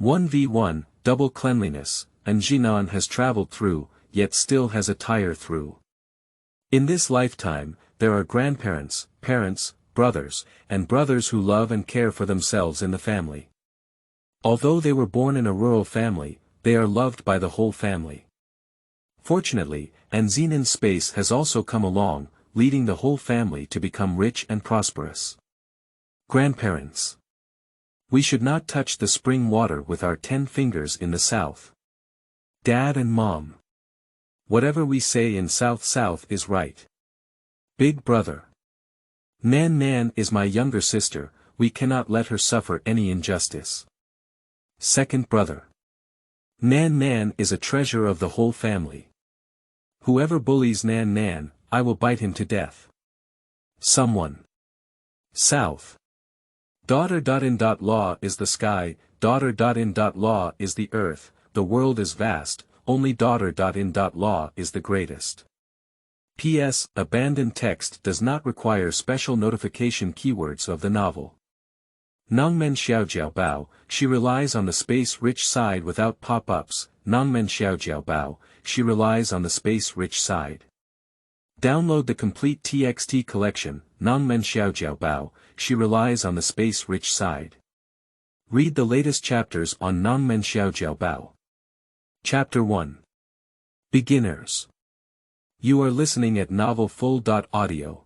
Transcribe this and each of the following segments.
1v1, double cleanliness, Anzhinan has traveled through, yet still has a tire through. In this lifetime, there are grandparents, parents, brothers, and brothers who love and care for themselves in the family. Although they were born in a rural family, they are loved by the whole family. Fortunately, Anzhinan space has also come along, leading the whole family to become rich and prosperous. Grandparents. We should not touch the spring water with our 10 fingers in the south. Dad and Mom. Whatever we say in South is right. Big brother. Nan is my younger sister, we cannot let her suffer any injustice. Second brother. Nan is a treasure of the whole family. Whoever bullies Nan, I will bite him to death. Someone. South. Daughter.in.law is the sky, daughter.in.law is the earth, the world is vast, only daughter.in.law is the greatest. P.S. Abandoned text does not require special notification keywords of the novel. Nongmen Xiaojiao Bao, she relies on the space-rich side without pop-ups. Nongmen Xiaojiao Bao, she relies on the space-rich side. Download the complete TXT collection, Nongmen Xiaojiao Bao, she relies on the space-rich side. Read the latest chapters on Nongmen Xiaojiao Bao. Chapter 1. Beginners. You are listening at novelfull.audio.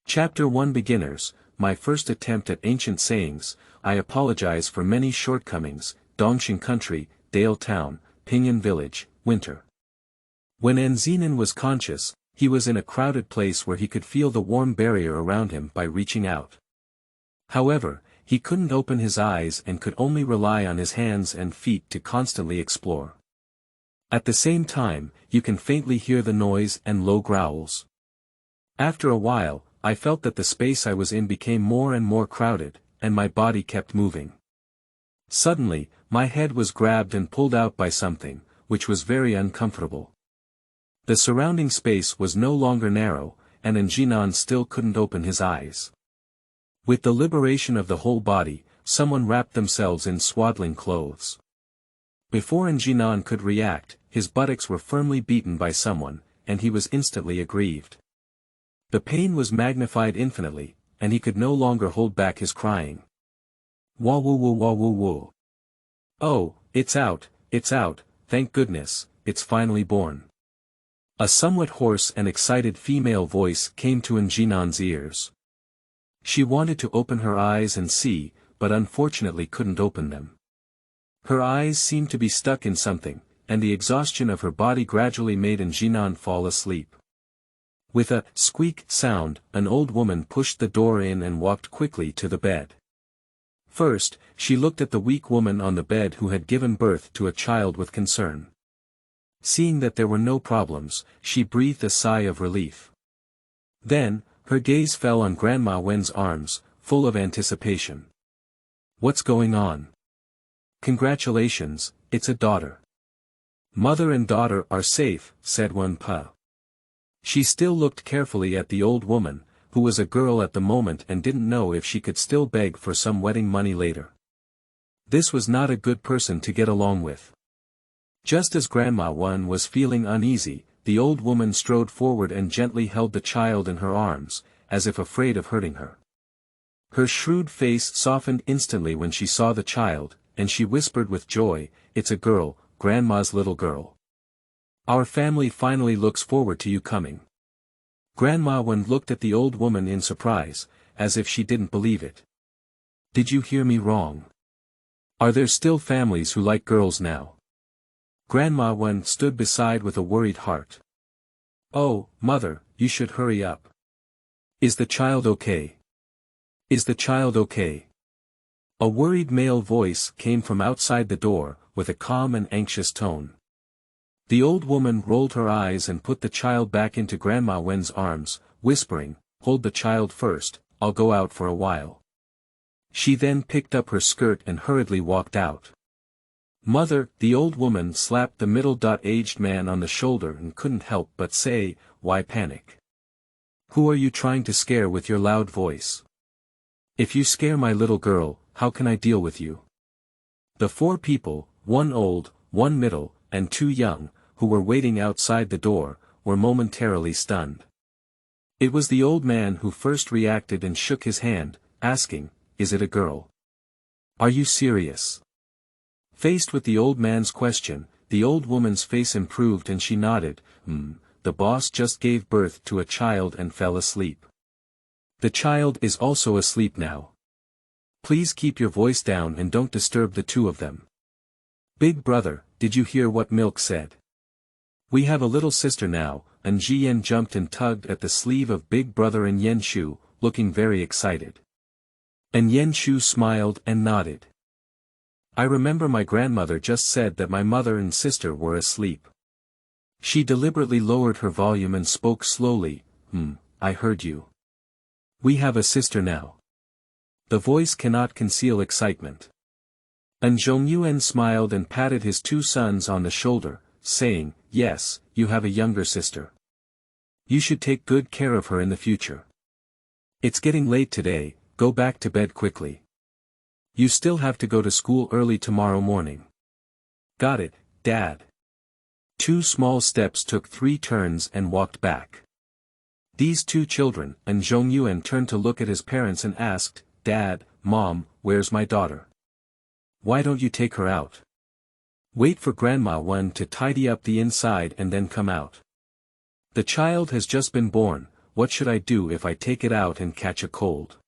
Chapter 1 Beginners, my first attempt at ancient sayings. I apologize for many shortcomings. Dongxing Country, Dale Town, Pinyin Village, Winter. When Anzhinan was conscious, he was in a crowded place where he could feel the warm barrier around him by reaching out. However, he couldn't open his eyes and could only rely on his hands and feet to constantly explore. At the same time, you can faintly hear the noise and low growls. After a while, I felt that the space I was in became more and more crowded, and my body kept moving. Suddenly, my head was grabbed and pulled out by something, which was very uncomfortable. The surrounding space was no longer narrow, and Anzhinan still couldn't open his eyes. With the liberation of the whole body, someone wrapped themselves in swaddling clothes. Before Anzhinan could react, his buttocks were firmly beaten by someone, and he was instantly aggrieved. The pain was magnified infinitely, and he could no longer hold back his crying. Wah woo woo wah woo woo. Oh, it's out, thank goodness, it's finally born. A somewhat hoarse and excited female voice came to Anzhinan's ears. She wanted to open her eyes and see, but unfortunately couldn't open them. Her eyes seemed to be stuck in something, and the exhaustion of her body gradually made Anzhinan fall asleep. With a squeak sound, an old woman pushed the door in and walked quickly to the bed. First, she looked at the weak woman on the bed who had given birth to a child with concern. Seeing that there were no problems, she breathed a sigh of relief. Then, her gaze fell on Grandma Wen's arms, full of anticipation. What's going on? Congratulations, it's a daughter. Mother and daughter are safe, said Wen Pa. She still looked carefully at the old woman, who was a girl at the moment and didn't know if she could still beg for some wedding money later. This was not a good person to get along with. Just as Grandma Wen was feeling uneasy, the old woman strode forward and gently held the child in her arms, as if afraid of hurting her. Her shrewd face softened instantly when she saw the child, and she whispered with joy, "It's a girl, Grandma's little girl. Our family finally looks forward to you coming." Grandma Wen looked at the old woman in surprise, as if she didn't believe it. "Did you hear me wrong? Are there still families who like girls now?" Grandma Wen stood beside with a worried heart. "Oh, Mother, you should hurry up. Is the child okay? Is the child okay?" A worried male voice came from outside the door, with a calm and anxious tone. The old woman rolled her eyes and put the child back into Grandma Wen's arms, whispering, "Hold the child first, I'll go out for a while." She then picked up her skirt and hurriedly walked out. "Mother," the old woman slapped the middle-aged man on the shoulder and couldn't help but say, "Why panic? Who are you trying to scare with your loud voice? If you scare my little girl, how can I deal with you?" The 4 people, 1 old, 1 middle, and 2 young, who were waiting outside the door, were momentarily stunned. It was the old man who first reacted and shook his hand, asking, "Is it a girl? Are you serious?" Faced with the old man's question, the old woman's face improved and she nodded, the boss just gave birth to a child and fell asleep. The child is also asleep now. Please keep your voice down and don't disturb the 2 of them. Big brother, did you hear what Milk said? We have a little sister now," and Zhiyan jumped and tugged at the sleeve of Big Brother and Yenshu, looking very excited. And Yenshu smiled and nodded. "I remember my grandmother just said that my mother and sister were asleep." She deliberately lowered her volume and spoke slowly, "I heard you. We have a sister now." The voice cannot conceal excitement. And Zhongyuan smiled and patted his 2 sons on the shoulder, saying, "Yes, you have a younger sister. You should take good care of her in the future. It's getting late today, go back to bed quickly. You still have to go to school early tomorrow morning." "Got it, Dad." 2 small steps took 3 turns and walked back. These 2 children, and Zhongyuan turned to look at his parents and asked, "Dad, Mom, where's my daughter? Why don't you take her out? Wait for Grandma Wen to tidy up the inside and then come out. The child has just been born, what should I do if I take it out and catch a cold?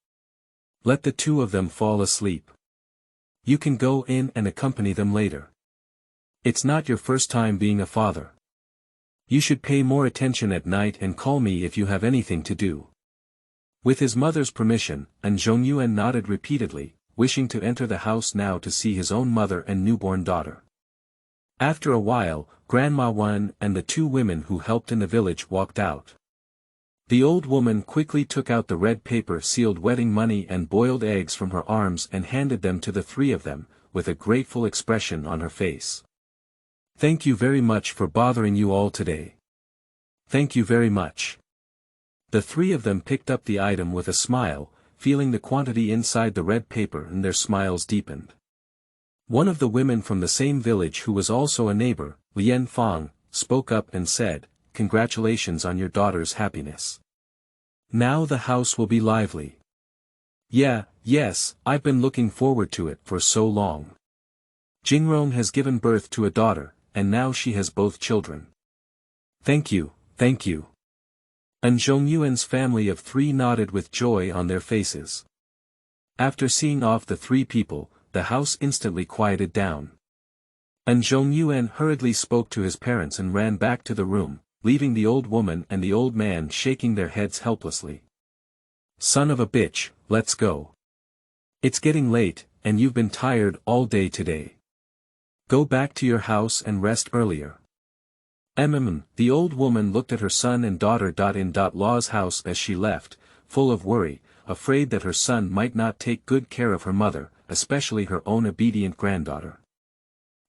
Let the 2 of them fall asleep. You can go in and accompany them later. It's not your first time being a father. You should pay more attention at night and call me if you have anything to do." With his mother's permission, and Zhongyuan nodded repeatedly, wishing to enter the house now to see his own mother and newborn daughter. After a while, Grandma Wen and the 2 women who helped in the village walked out. The old woman quickly took out the red paper sealed wedding money and boiled eggs from her arms and handed them to the 3 of them, with a grateful expression on her face. "Thank you very much for bothering you all today. Thank you very much." The 3 of them picked up the item with a smile, feeling the quantity inside the red paper and their smiles deepened. One of the women from the same village who was also a neighbor, Lian Fang, spoke up and said, "Congratulations on your daughter's happiness. Now the house will be lively." Yes, I've been looking forward to it for so long. Jingrong has given birth to a daughter, and now she has both children. Thank you. And Zhongyuan's family of 3 nodded with joy on their faces. After seeing off the 3 people, the house instantly quieted down. And Zhongyuan hurriedly spoke to his parents and ran back to the room, leaving the old woman and the old man shaking their heads helplessly. "Son of a bitch, let's go. It's getting late, and you've been tired all day today. Go back to your house and rest earlier." The old woman looked at her son and daughter in Law's house as she left, full of worry, afraid that her son might not take good care of her mother, especially her own obedient granddaughter.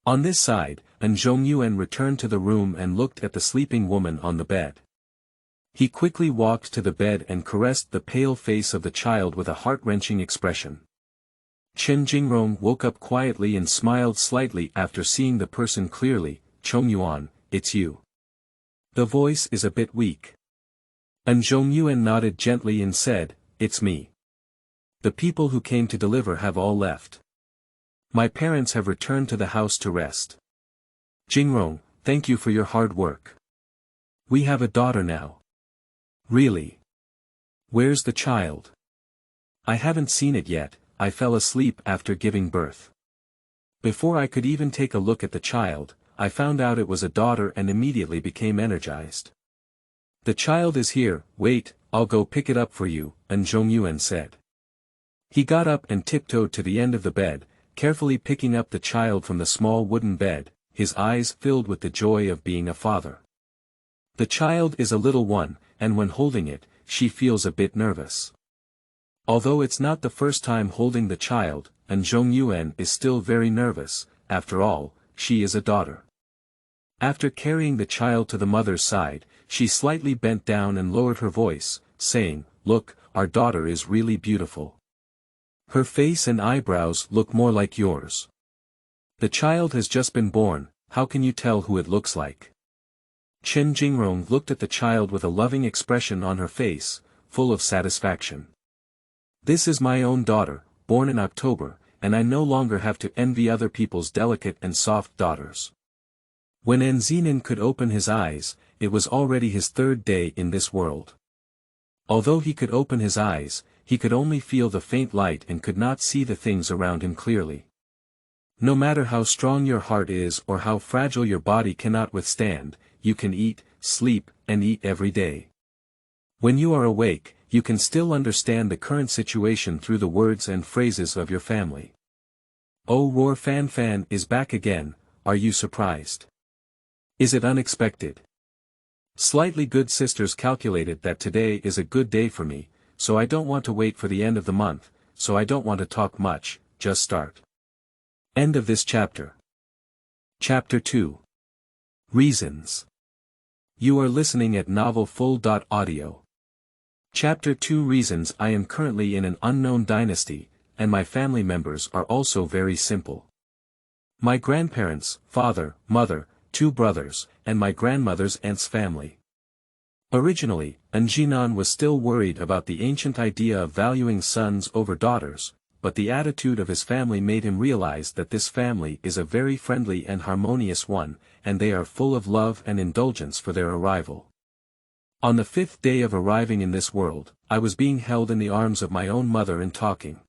On this side, Zhongyuan returned to the room and looked at the sleeping woman on the bed. He quickly walked to the bed and caressed the pale face of the child with a heart-wrenching expression. Chen Jingrong woke up quietly and smiled slightly after seeing the person clearly. "Chongyuan, it's you. The voice is a bit weak." And Zhongyuan nodded gently and said, "It's me. The people who came to deliver have all left. My parents have returned to the house to rest. Jingrong, thank you for your hard work. We have a daughter now." "Really? Where's the child?" "I haven't seen it yet, I fell asleep after giving birth. Before I could even take a look at the child, I found out it was a daughter and immediately became energized." "The child is here, wait, I'll go pick it up for you," Zhongyuan said. He got up and tiptoed to the end of the bed, carefully picking up the child from the small wooden bed, his eyes filled with the joy of being a father. The child is a little one, and when holding it, she feels a bit nervous. Although it's not the first time holding the child, Zhongyuan is still very nervous, after all, she is a daughter. After carrying the child to the mother's side, she slightly bent down and lowered her voice, saying, "Look, our daughter is really beautiful. Her face and eyebrows look more like yours. The child has just been born, how can you tell who it looks like? Chen Jingrong looked at the child with a loving expression on her face, full of satisfaction. This is my own daughter, born in October, and I no longer have to envy other people's delicate and soft daughters. When Anzhinan could open his eyes, it was already his third day in this world. Although he could open his eyes, he could only feel the faint light and could not see the things around him clearly. No matter how strong your heart is or how fragile your body cannot withstand, you can eat, sleep, and eat every day. When you are awake, you can still understand the current situation through the words and phrases of your family. Oh, Roar Fan Fan is back again, are you surprised? Is it unexpected? Slightly good sisters calculated that today is a good day for me, so I don't want to wait for the end of the month, so I don't want to talk much, just start. End of this chapter. Chapter 2. Reasons. You are listening at novelfull.audio. Chapter 2 Reasons. I am currently in an unknown dynasty, and my family members are also very simple. My grandparents, father, mother, 2 brothers, and my grandmother's aunt's family. Originally, Anzhinan was still worried about the ancient idea of valuing sons over daughters, but the attitude of his family made him realize that this family is a very friendly and harmonious one, and they are full of love and indulgence for their arrival. On the 5th day of arriving in this world, I was being held in the arms of my own mother and talking.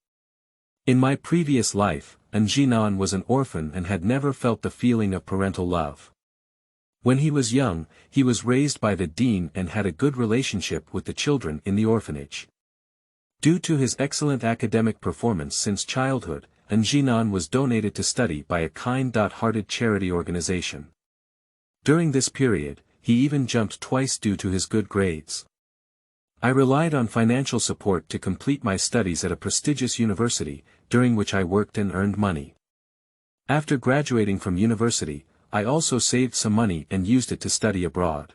In my previous life, Anzhinan was an orphan and had never felt the feeling of parental love. When he was young, he was raised by the dean and had a good relationship with the children in the orphanage. Due to his excellent academic performance since childhood, Anzhinan was donated to study by a kind-hearted charity organization. During this period, he even jumped twice due to his good grades. I relied on financial support to complete my studies at a prestigious university, during which I worked and earned money. After graduating from university, I also saved some money and used it to study abroad.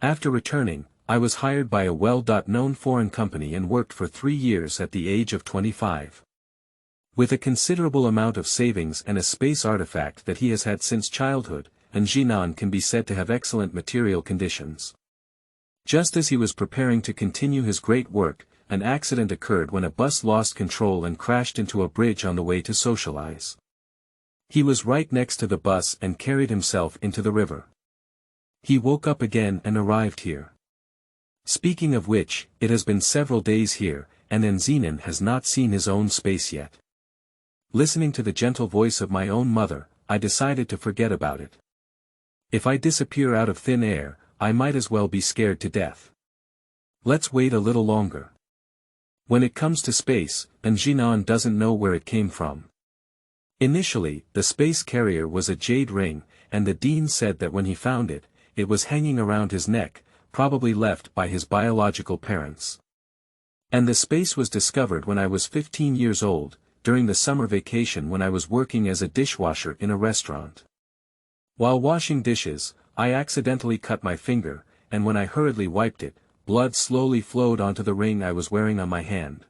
After returning, I was hired by a well-known foreign company and worked for 3 years at the age of 25. With a considerable amount of savings and a space artifact that he has had since childhood, Anzhinan can be said to have excellent material conditions. Just as he was preparing to continue his great work, an accident occurred when a bus lost control and crashed into a bridge on the way to socialize. He was right next to the bus and carried himself into the river. He woke up again and arrived here. Speaking of which, it has been several days here, and Anzhinan has not seen his own space yet. Listening to the gentle voice of my own mother, I decided to forget about it. If I disappear out of thin air, I might as well be scared to death. Let's wait a little longer. When it comes to space, Anzhinan doesn't know where it came from. Initially, the space carrier was a jade ring, and the dean said that when he found it, it was hanging around his neck, probably left by his biological parents. And the space was discovered when I was 15 years old, during the summer vacation when I was working as a dishwasher in a restaurant. While washing dishes, I accidentally cut my finger, and when I hurriedly wiped it, blood slowly flowed onto the ring I was wearing on my hand.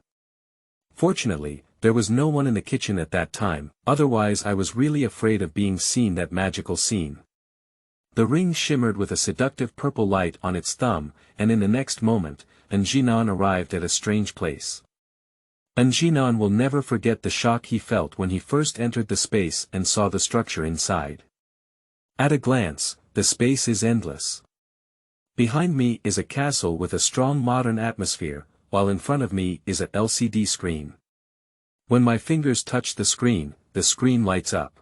Fortunately, there was no one in the kitchen at that time, otherwise I was really afraid of being seen that magical scene. The ring shimmered with a seductive purple light on its thumb, and in the next moment, Anzhinan arrived at a strange place. Anzhinan will never forget the shock he felt when he first entered the space and saw the structure inside. At a glance, the space is endless. Behind me is a castle with a strong modern atmosphere, while in front of me is an LCD screen. When my fingers touch the screen lights up.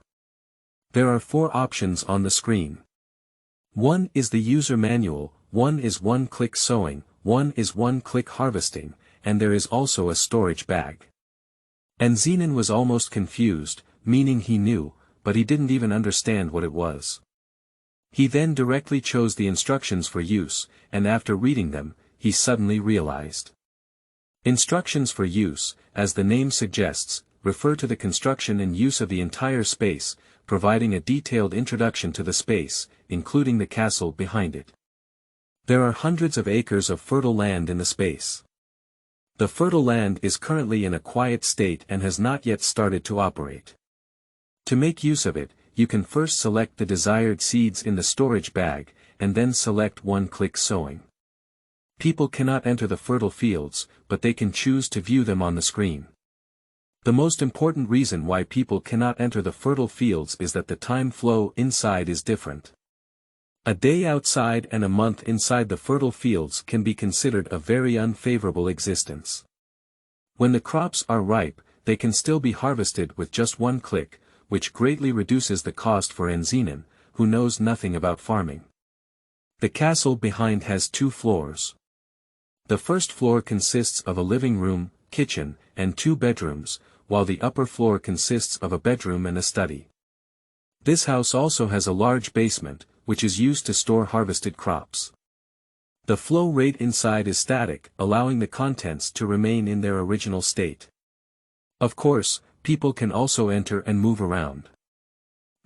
There are 4 options on the screen. 1 is the user manual, 1 is one-click sewing, 1 is one-click harvesting, and there is also a storage bag. Anzhinan was almost confused, meaning he knew, but he didn't even understand what it was. He then directly chose the instructions for use, and after reading them, he suddenly realized. Instructions for use, as the name suggests, refer to the construction and use of the entire space, providing a detailed introduction to the space, including the castle behind it. There are hundreds of acres of fertile land in the space. The fertile land is currently in a quiet state and has not yet started to operate. To make use of it, you can first select the desired seeds in the storage bag, and then select one-click sowing. People cannot enter the fertile fields, but they can choose to view them on the screen. The most important reason why people cannot enter the fertile fields is that the time flow inside is different. A day outside and a month inside the fertile fields can be considered a very unfavorable existence. When the crops are ripe, they can still be harvested with just one click, which greatly reduces the cost for Anzhinan, who knows nothing about farming. The castle behind has 2 floors. The first floor consists of a living room, kitchen, and 2 bedrooms, while the upper floor consists of a bedroom and a study. This house also has a large basement, which is used to store harvested crops. The flow rate inside is static, allowing the contents to remain in their original state. Of course, people can also enter and move around.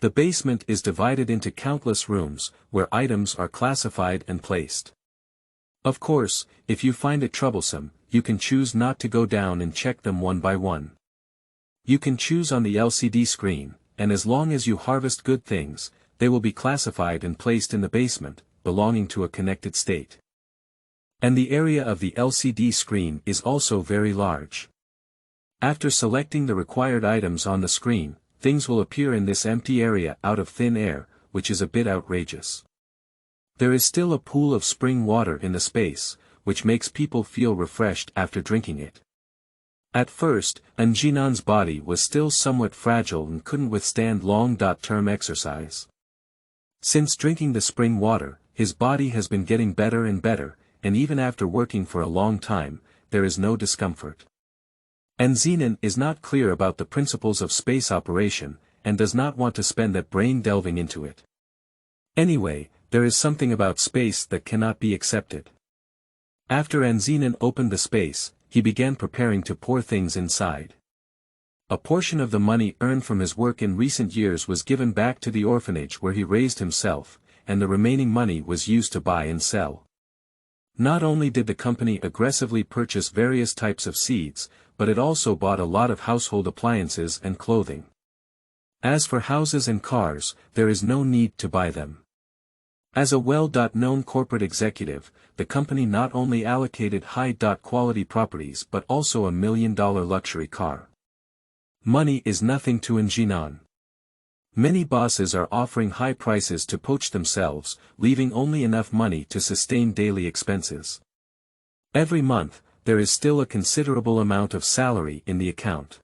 The basement is divided into countless rooms, where items are classified and placed. Of course, if you find it troublesome, you can choose not to go down and check them one by one. You can choose on the LCD screen, and as long as you harvest good things, they will be classified and placed in the basement, belonging to a connected state. And the area of the LCD screen is also very large. After selecting the required items on the screen, things will appear in this empty area out of thin air, which is a bit outrageous. There is still a pool of spring water in the space, which makes people feel refreshed after drinking it. At first, Anzhinan's body was still somewhat fragile and couldn't withstand long-term exercise. Since drinking the spring water, his body has been getting better and better, and even after working for a long time, there is no discomfort. Anzhinan is not clear about the principles of space operation, and does not want to spend that brain delving into it. Anyway, there is something about space that cannot be accepted. After Anzhinan opened the space, he began preparing to pour things inside. A portion of the money earned from his work in recent years was given back to the orphanage where he raised himself, and the remaining money was used to buy and sell. Not only did the company aggressively purchase various types of seeds, but it also bought a lot of household appliances and clothing. As for houses and cars, there is no need to buy them. As a well-known corporate executive, the company not only allocated high-quality properties but also $1 million luxury car. Money is nothing to Anzhinan. Many bosses are offering high prices to poach themselves, leaving only enough money to sustain daily expenses. Every month, there is still a considerable amount of salary in the account.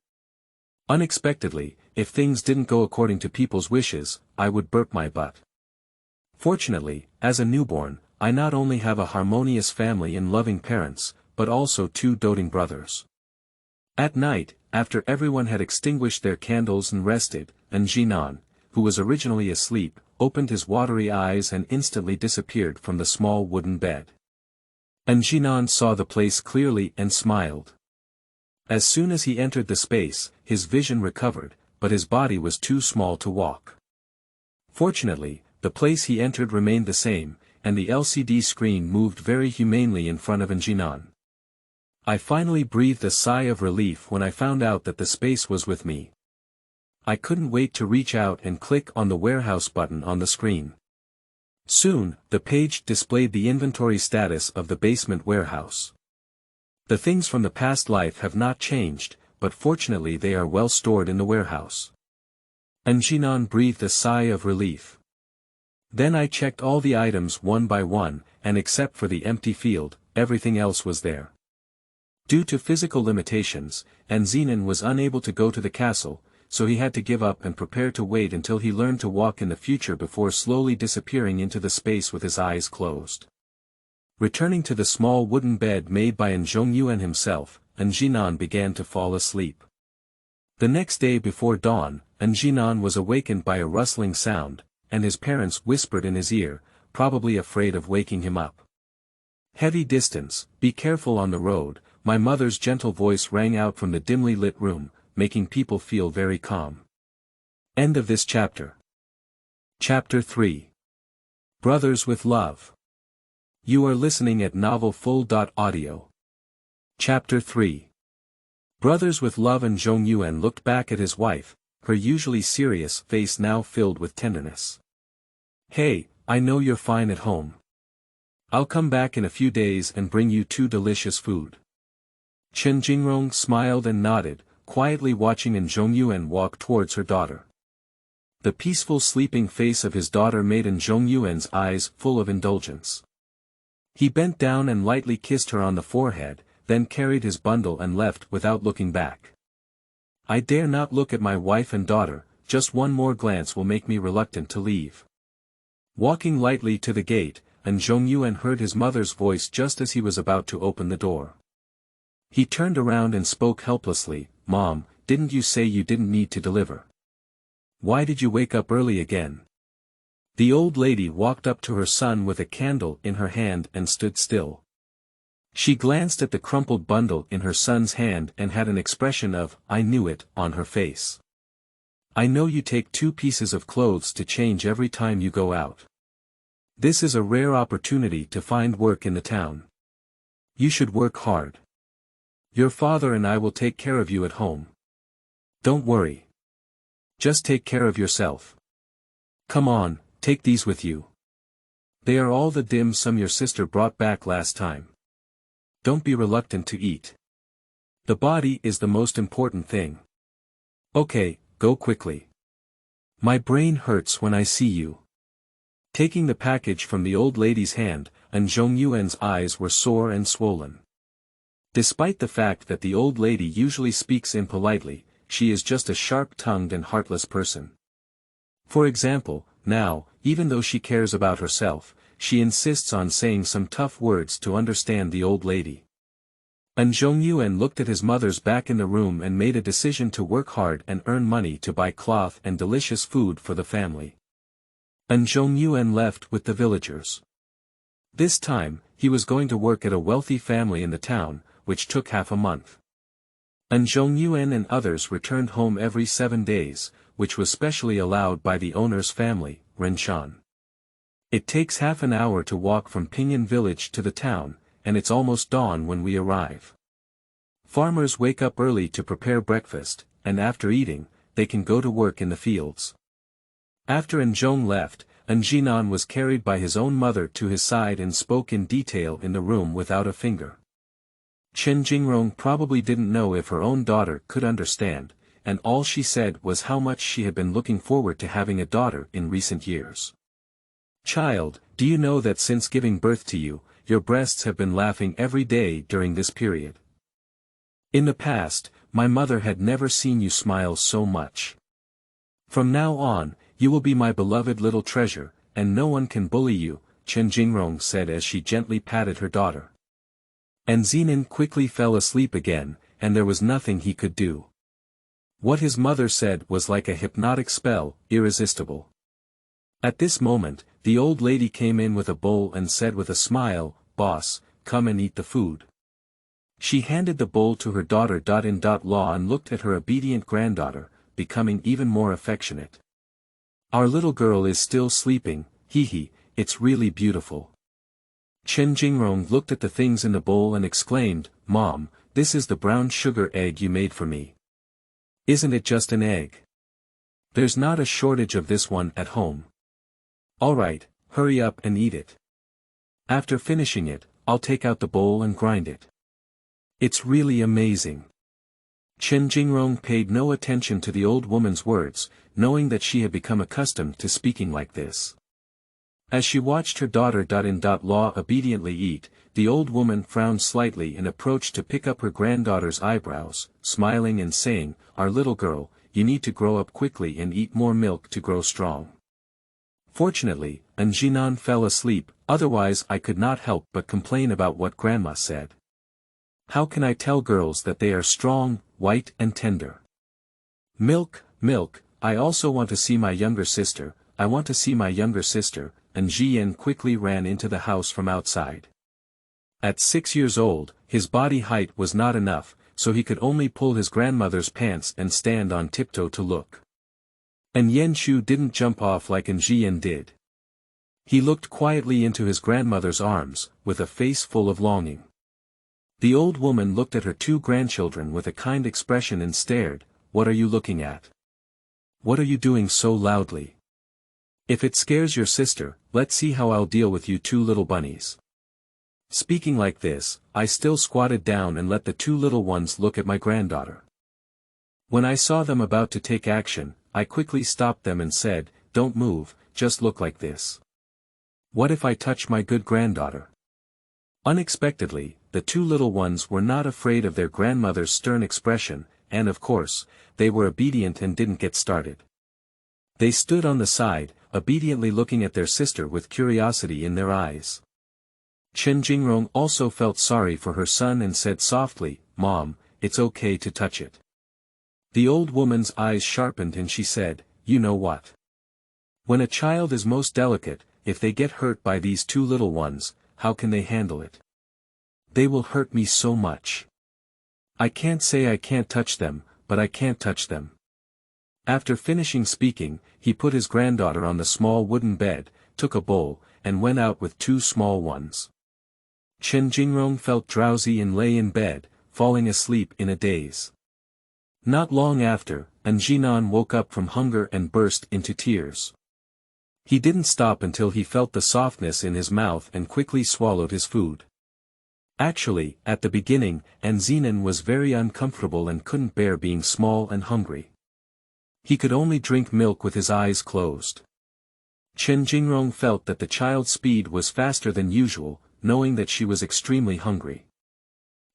Unexpectedly, if things didn't go according to people's wishes, I would burp my butt. Fortunately, as a newborn, I not only have a harmonious family and loving parents, but also 2 doting brothers. At night, after everyone had extinguished their candles and rested, Anzhinan, who was originally asleep, opened his watery eyes and instantly disappeared from the small wooden bed. Anzhinan saw the place clearly and smiled. As soon as he entered the space, his vision recovered, but his body was too small to walk. Fortunately, the place he entered remained the same, and the LCD screen moved very humanely in front of Anzhinan. I finally breathed a sigh of relief when I found out that the space was with me. I couldn't wait to reach out and click on the warehouse button on the screen. Soon, the page displayed the inventory status of the basement warehouse. The things from the past life have not changed, but fortunately they are well stored in the warehouse. Anzhinan breathed a sigh of relief. Then I checked all the items one by one, and except for the empty field, everything else was there. Due to physical limitations, Anzhinan was unable to go to the castle, so he had to give up and prepare to wait until he learned to walk in the future before slowly disappearing into the space with his eyes closed. Returning to the small wooden bed made by Zhongyuan himself, Anzhinan began to fall asleep. The next day before dawn, Anzhinan was awakened by a rustling sound, and his parents whispered in his ear, probably afraid of waking him up. "Heavy distance, be careful on the road," my mother's gentle voice rang out from the dimly lit room, making people feel very calm. End of this chapter. Chapter 3. Brothers with Love. You are listening at novelfull.audio. Chapter 3. Brothers with Love. And Zhongyuan looked back at his wife, her usually serious face now filled with tenderness. "Hey, I know you're fine at home. I'll come back in a few days and bring you 2 delicious food." Chen Jingrong smiled and nodded, quietly watching Zhongyuan walk towards her daughter. The peaceful sleeping face of his daughter made Zhongyuan's eyes full of indulgence. He bent down and lightly kissed her on the forehead, then carried his bundle and left without looking back. "I dare not look at my wife and daughter, just one more glance will make me reluctant to leave." Walking lightly to the gate, Zhongyuan heard his mother's voice just as he was about to open the door. He turned around and spoke helplessly, "Mom, didn't you say you didn't need to deliver? Why did you wake up early again?" The old lady walked up to her son with a candle in her hand and stood still. She glanced at the crumpled bundle in her son's hand and had an expression of, "I knew it," on her face. "I know you take 2 pieces of clothes to change every time you go out. This is a rare opportunity to find work in the town. You should work hard. Your father and I will take care of you at home. Don't worry. Just take care of yourself. Come on, take these with you. They are all the dim sum your sister brought back last time. Don't be reluctant to eat. The body is the most important thing. Okay, go quickly. My brain hurts when I see you." Taking the package from the old lady's hand, Zhongyuan's eyes were sore and swollen. Despite the fact that the old lady usually speaks impolitely, she is just a sharp-tongued and heartless person. For example, now, even though she cares about herself, she insists on saying some tough words to understand the old lady. Zhongyuan looked at his mother's back in the room and made a decision to work hard and earn money to buy cloth and delicious food for the family. Zhongyuan left with the villagers. This time, he was going to work at a wealthy family in the town, which took half a month. Zhongyuan and others returned home every 7 days, which was specially allowed by the owner's family, Renshan. It takes half an hour to walk from Pinyin village to the town, and it's almost dawn when we arrive. Farmers wake up early to prepare breakfast, and after eating, they can go to work in the fields. After Anzhinan left, Anzhinan was carried by his own mother to his side and spoke in detail in the room without a finger. Chen Jingrong probably didn't know if her own daughter could understand, and all she said was how much she had been looking forward to having a daughter in recent years. "Child, do you know that since giving birth to you, your breasts have been laughing every day during this period? In the past, my mother had never seen you smile so much. From now on, you will be my beloved little treasure, and no one can bully you," Chen Jingrong said as she gently patted her daughter. Anzhinan quickly fell asleep again, and there was nothing he could do. What his mother said was like a hypnotic spell, irresistible. At this moment, the old lady came in with a bowl and said with a smile, "Boss, come and eat the food." She handed the bowl to her daughter in law and looked at her obedient granddaughter, becoming even more affectionate. "Our little girl is still sleeping, hee, it's really beautiful." Chen Jingrong looked at the things in the bowl and exclaimed, "Mom, this is the brown sugar egg you made for me. Isn't it just an egg? There's not a shortage of this one at home. Alright, hurry up and eat it. After finishing it, I'll take out the bowl and grind it. It's really amazing." Chen Jingrong paid no attention to the old woman's words, knowing that she had become accustomed to speaking like this. As she watched her daughter-in-law obediently eat, the old woman frowned slightly and approached to pick up her granddaughter's eyebrows, smiling and saying, "Our little girl, you need to grow up quickly and eat more milk to grow strong." Fortunately, Anzhinan fell asleep, otherwise I could not help but complain about what Grandma said. How can I tell girls that they are strong, white and tender? Milk, milk, I also want to see my younger sister, I want to see my younger sister, and Jian quickly ran into the house from outside. At 6 years old, his body height was not enough, so he could only pull his grandmother's pants and stand on tiptoe to look. And Yanshu didn't jump off like Anzhinan did. He looked quietly into his grandmother's arms, with a face full of longing. The old woman looked at her 2 grandchildren with a kind expression and stared, "What are you looking at?" What are you doing so loudly? If it scares your sister, let's see how I'll deal with you two little bunnies. Speaking like this, I still squatted down and let the two little ones look at my granddaughter. When I saw them about to take action, I quickly stopped them and said, "Don't move, just look like this. What if I touch my good granddaughter?" Unexpectedly, the two little ones were not afraid of their grandmother's stern expression, and of course, they were obedient and didn't get started. They stood on the side, obediently looking at their sister with curiosity in their eyes. Chen Jingrong also felt sorry for her son and said softly, "Mom, it's okay to touch it." The old woman's eyes sharpened and she said, "You know what? When a child is most delicate, if they get hurt by these two little ones, how can they handle it? They will hurt me so much. I can't say I can't touch them, but I can't touch them." After finishing speaking, he put his granddaughter on the small wooden bed, took a bowl, and went out with two small ones. Chen Jingrong felt drowsy and lay in bed, falling asleep in a daze. Not long after, Anzhinan woke up from hunger and burst into tears. He didn't stop until he felt the softness in his mouth and quickly swallowed his food. Actually, at the beginning, Anzhinan was very uncomfortable and couldn't bear being small and hungry. He could only drink milk with his eyes closed. Chen Jingrong felt that the child's speed was faster than usual, knowing that she was extremely hungry.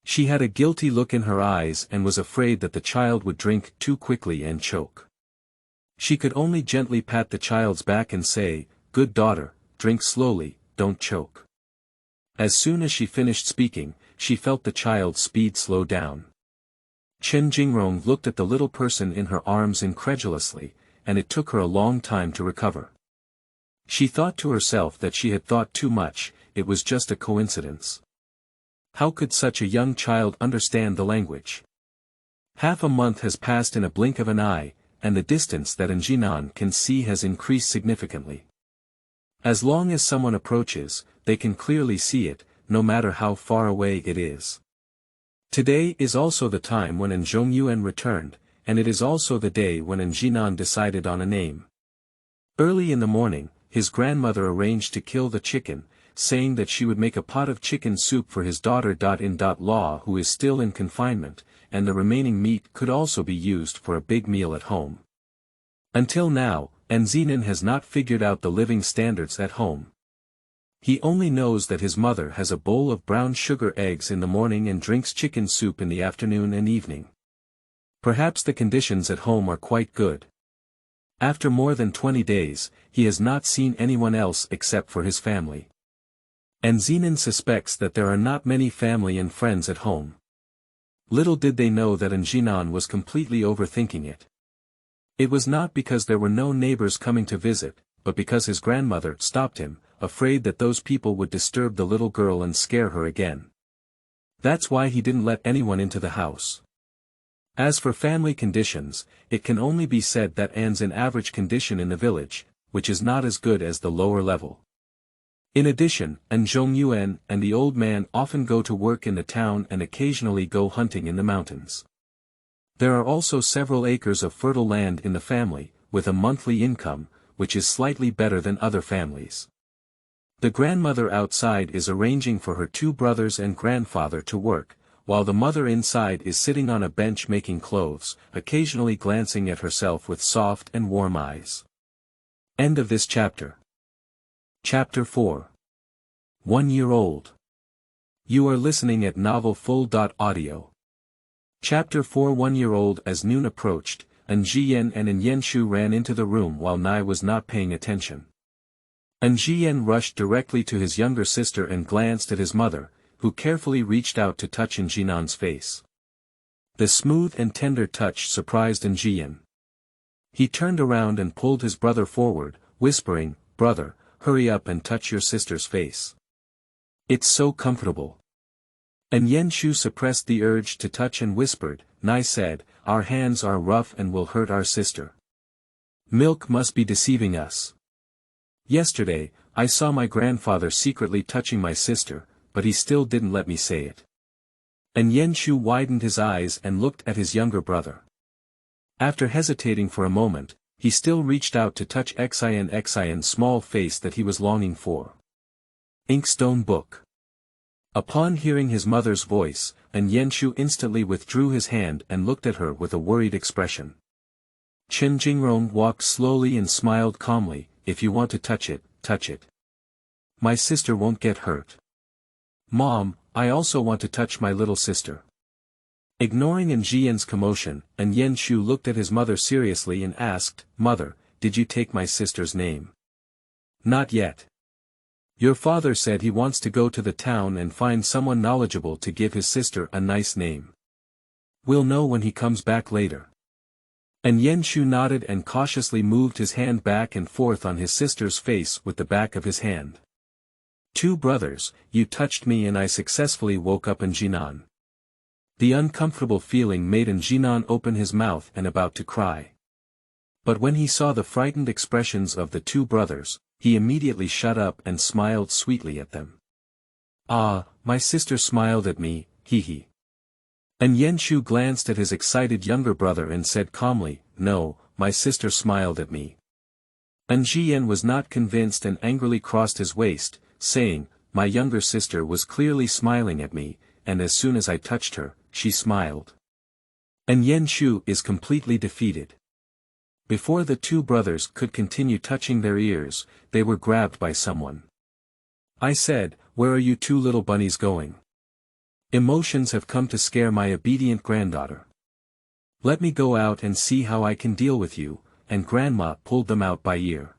She had a guilty look in her eyes and was afraid that the child would drink too quickly and choke. She could only gently pat the child's back and say, "Good daughter, drink slowly, don't choke." As soon as she finished speaking, she felt the child's speed slow down. Chen Jingrong looked at the little person in her arms incredulously, and it took her a long time to recover. She thought to herself that she had thought too much, it was just a coincidence. How could such a young child understand the language? Half a month has passed in a blink of an eye, and the distance that Anzhinan can see has increased significantly. As long as someone approaches, they can clearly see it, no matter how far away it is. Today is also the time when Zhongyuan returned, and it is also the day when Anzhinan decided on a name. Early in the morning, his grandmother arranged to kill the chicken, saying that she would make a pot of chicken soup for his daughter-in-law who is still in confinement, and the remaining meat could also be used for a big meal at home. Until now, Anzhinan has not figured out the living standards at home. He only knows that his mother has a bowl of brown sugar eggs in the morning and drinks chicken soup in the afternoon and evening. Perhaps the conditions at home are quite good. After more than 20 days, he has not seen anyone else except for his family. Anzhinan suspects that there are not many family and friends at home. Little did they know that Anzhinan was completely overthinking it. It was not because there were no neighbors coming to visit, but because his grandmother stopped him, afraid that those people would disturb the little girl and scare her again. That's why he didn't let anyone into the house. As for family conditions, it can only be said that An's an average condition in the village, which is not as good as the lower level. In addition, An Zhongyuan and the old man often go to work in the town and occasionally go hunting in the mountains. There are also several acres of fertile land in the family, with a monthly income, which is slightly better than other families. The grandmother outside is arranging for her two brothers and grandfather to work, while the mother inside is sitting on a bench making clothes, occasionally glancing at herself with soft and warm eyes. End of this chapter. Chapter 4. 1 year old. You are listening at novelfull.audio. Chapter 4. 1 year old. As noon approached, Anzhiyan and Anyenshu ran into the room while Nai was not paying attention. Anzhiyan rushed directly to his younger sister and glanced at his mother, who carefully reached out to touch Anzhinan's face. The smooth and tender touch surprised Anzhiyan. He turned around and pulled his brother forward, whispering, "Brother, hurry up and touch your sister's face. It's so comfortable." Anyenshu suppressed the urge to touch and whispered, "Nai said, our hands are rough and will hurt our sister. Milk must be deceiving us. Yesterday, I saw my grandfather secretly touching my sister, but he still didn't let me say it." Anyenshu widened his eyes and looked at his younger brother. After hesitating for a moment, he still reached out to touch Xin's small face that he was longing for. Inkstone book. Upon hearing his mother's voice, An Yenshu instantly withdrew his hand and looked at her with a worried expression. Chen Jingrong walked slowly and smiled calmly. If you want to touch it, touch it. My sister won't get hurt. Mom, I also want to touch my little sister. Ignoring Anzhian's commotion, An Yenshu looked at his mother seriously and asked, Mother, did you take my sister's name? Not yet. Your father said he wants to go to the town and find someone knowledgeable to give his sister a nice name. We'll know when he comes back later. An Yenshu nodded and cautiously moved his hand back and forth on his sister's face with the back of his hand. Two brothers, you touched me and I successfully woke up Anzhinan. The uncomfortable feeling made Anzhinan open his mouth and about to cry. But when he saw the frightened expressions of the two brothers, he immediately shut up and smiled sweetly at them. Ah, my sister smiled at me, hee. An Yenshu glanced at his excited younger brother and said calmly, No, my sister smiled at me. Anzhian was not convinced and angrily crossed his waist, saying, My younger sister was clearly smiling at me, and as soon as I touched her, she smiled. An Yenshu is completely defeated. Before the two brothers could continue touching their ears, they were grabbed by someone. I said, Where are you two little bunnies going? Emotions have come to scare my obedient granddaughter. Let me go out and see how I can deal with you, and Grandma pulled them out by ear.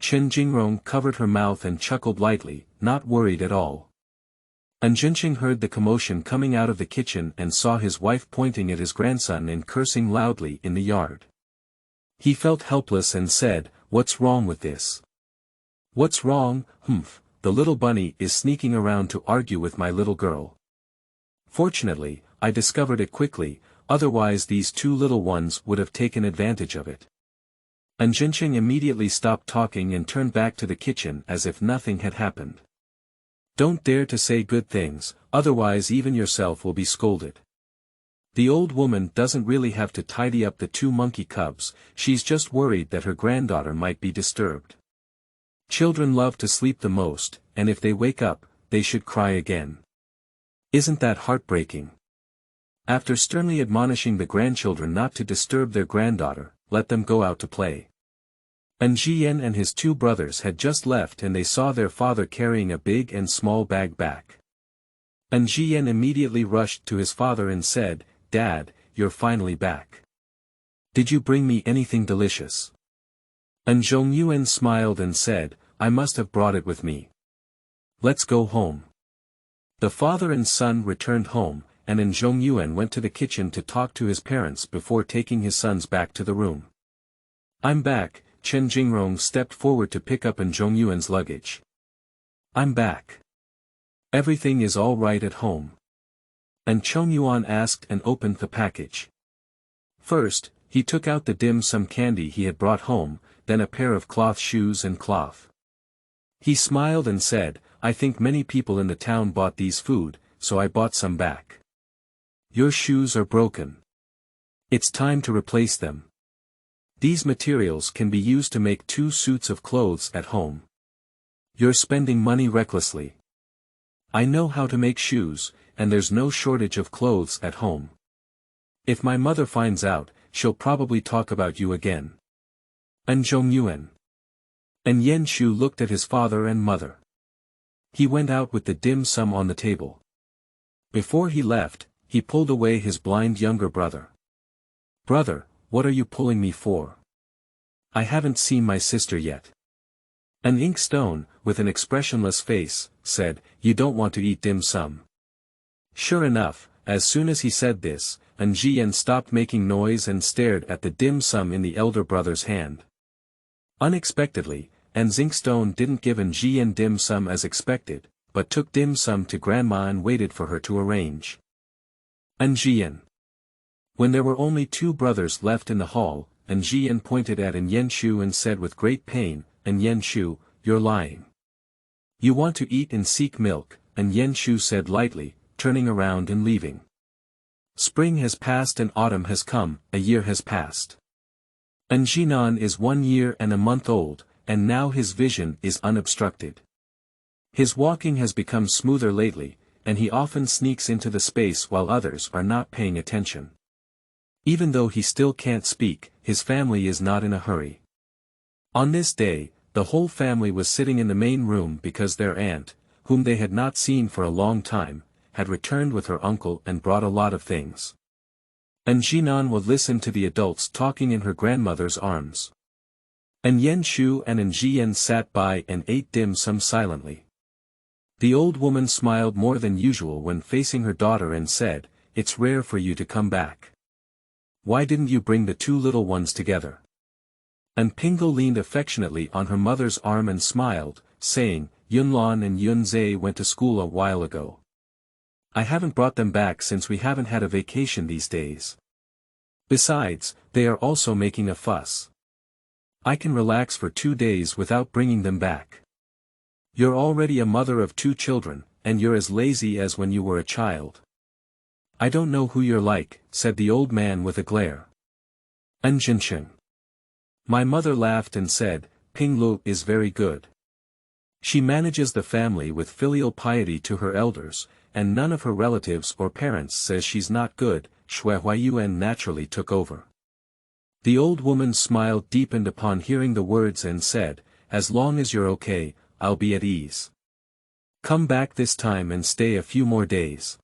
Chen Jingrong covered her mouth and chuckled lightly, not worried at all. Anzhinan heard the commotion coming out of the kitchen and saw his wife pointing at his grandson and cursing loudly in the yard. He felt helpless and said, What's wrong with this? What's wrong? The little bunny is sneaking around to argue with my little girl. Fortunately, I discovered it quickly, otherwise these two little ones would have taken advantage of it. Anzhinan immediately stopped talking and turned back to the kitchen as if nothing had happened. Don't dare to say good things, otherwise even yourself will be scolded. The old woman doesn't really have to tidy up the two monkey cubs, she's just worried that her granddaughter might be disturbed. Children love to sleep the most, and if they wake up, they should cry again. Isn't that heartbreaking? After sternly admonishing the grandchildren not to disturb their granddaughter, let them go out to play. Anzhian and his two brothers had just left and they saw their father carrying a big and small bag back. Anzhian immediately rushed to his father and said, Dad, you're finally back. Did you bring me anything delicious? Anzhian smiled and said, I must have brought it with me. Let's go home. The father and son returned home, and Anzhian went to the kitchen to talk to his parents before taking his sons back to the room. I'm back. Chen Jingrong stepped forward to pick up Anzhian's luggage. I'm back. Everything is all right at home. And Chongyuan asked and opened the package. First, he took out the dim sum candy he had brought home, then a pair of cloth shoes and cloth. He smiled and said, I think many people in the town bought these food, so I bought some back. Your shoes are broken. It's time to replace them. These materials can be used to make 2 suits of clothes at home. You're spending money recklessly. I know how to make shoes, and there's no shortage of clothes at home. If my mother finds out, she'll probably talk about you again. Anzhian. An Yenshu looked at his father and mother. He went out with the dim sum on the table. Before he left, he pulled away his blind younger brother. Brother, what are you pulling me for? I haven't seen my sister yet. An inkstone, with an expressionless face, said, You don't want to eat dim sum. Sure enough, as soon as he said this, Anzhian stopped making noise and stared at the dim sum in the elder brother's hand. Unexpectedly, Anzhian didn't give Anzhian dim sum as expected, but took dim sum to Grandma and waited for her to arrange. Anzhian. When there were only 2 brothers left in the hall, Anzhian pointed at An Yenshu and said with great pain, An Yenshu, you're lying. You want to eat and seek milk, An Yenshu said lightly, turning around and leaving. Spring has passed and autumn has come, a year has passed. Anzhinan is 1 year and a month old, and now his vision is unobstructed. His walking has become smoother lately, and he often sneaks into the space while others are not paying attention. Even though he still can't speak, his family is not in a hurry. On this day, the whole family was sitting in the main room because their aunt, whom they had not seen for a long time, had returned with her uncle and brought a lot of things. Anzhinan would listen to the adults talking in her grandmother's arms. Yen Shu and Anzhiyan sat by and ate dim sum silently. The old woman smiled more than usual when facing her daughter and said, "It's rare for you to come back. Why didn't you bring the two little ones together?" And Pingle leaned affectionately on her mother's arm and smiled, saying, "Yunlan and Yunzhe went to school a while ago. I haven't brought them back since we haven't had a vacation these days. Besides, they are also making a fuss. I can relax for 2 days without bringing them back. You're already a mother of 2 children, and you're as lazy as when you were a child." "I don't know who you're like," said the old man with a glare. "Anzhinan." My mother laughed and said, "Pinglu is very good. She manages the family with filial piety to her elders, and none of her relatives or parents says she's not good." Shuihuayuan naturally took over. The old woman's smile deepened upon hearing the words and said, "As long as you're okay, I'll be at ease. Come back this time and stay a few more days.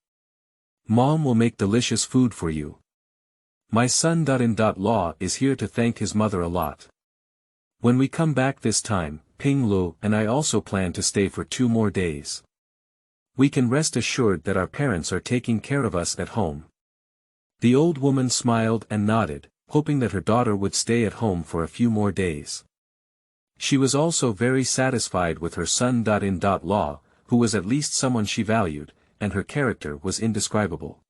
Mom will make delicious food for you. My son Law is here to thank his mother a lot. When we come back this time, Pinglu and I also plan to stay for 2 more days. We can rest assured that our parents are taking care of us at home." The old woman smiled and nodded, hoping that her daughter would stay at home for a few more days. She was also very satisfied with her son Law, who was at least someone she valued, and her character was indescribable.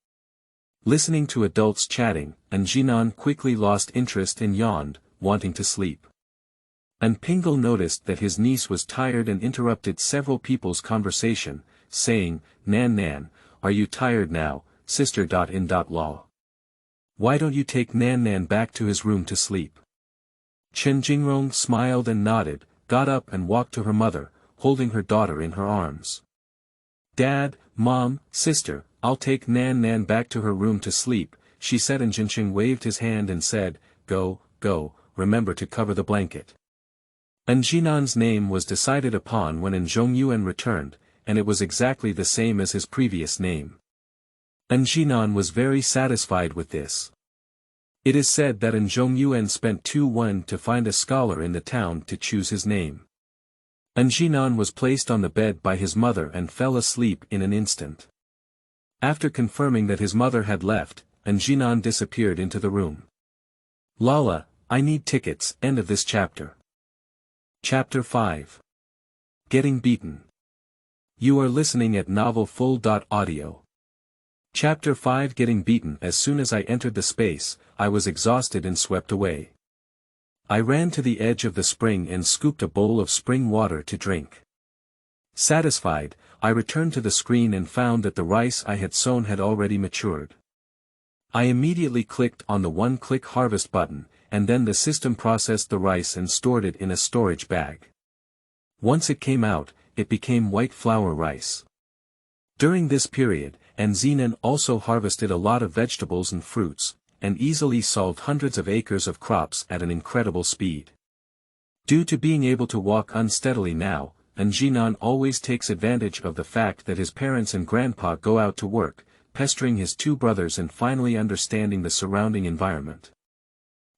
Listening to adults chatting, Anzhinan quickly lost interest and yawned, wanting to sleep. And Pingle noticed that his niece was tired and interrupted several people's conversation, saying, Nan, are you tired now, sister? Law. Why don't you take Nan back to his room to sleep? Chen Jingrong smiled and nodded, got up and walked to her mother, holding her daughter in her arms. "Dad, Mom, sister, I'll take Nan back to her room to sleep," she said, and Jinxing waved his hand and said, Go, remember to cover the blanket." Anzhinan's name was decided upon when Zhongyuan returned, and it was exactly the same as his previous name. Anzhinan was very satisfied with this. It is said that Zhongyuan spent 2 to find a scholar in the town to choose his name. Anzhinan was placed on the bed by his mother and fell asleep in an instant. After confirming that his mother had left, Anzhinan disappeared into the room. "Lala, I need tickets." End of this chapter. Chapter 5. Getting Beaten. You are listening at novelfull.audio. Chapter 5. Getting Beaten. As soon as I entered the space, I was exhausted and swept away. I ran to the edge of the spring and scooped a bowl of spring water to drink. Satisfied, I returned to the screen and found that the rice I had sown had already matured. I immediately clicked on the one-click harvest button, and then the system processed the rice and stored it in a storage bag. Once it came out, it became white flour rice. During this period, Anzhinan also harvested a lot of vegetables and fruits, and easily solved hundreds of acres of crops at an incredible speed. Due to being able to walk unsteadily now, Anzhinan always takes advantage of the fact that his parents and grandpa go out to work, pestering his 2 brothers and finally understanding the surrounding environment.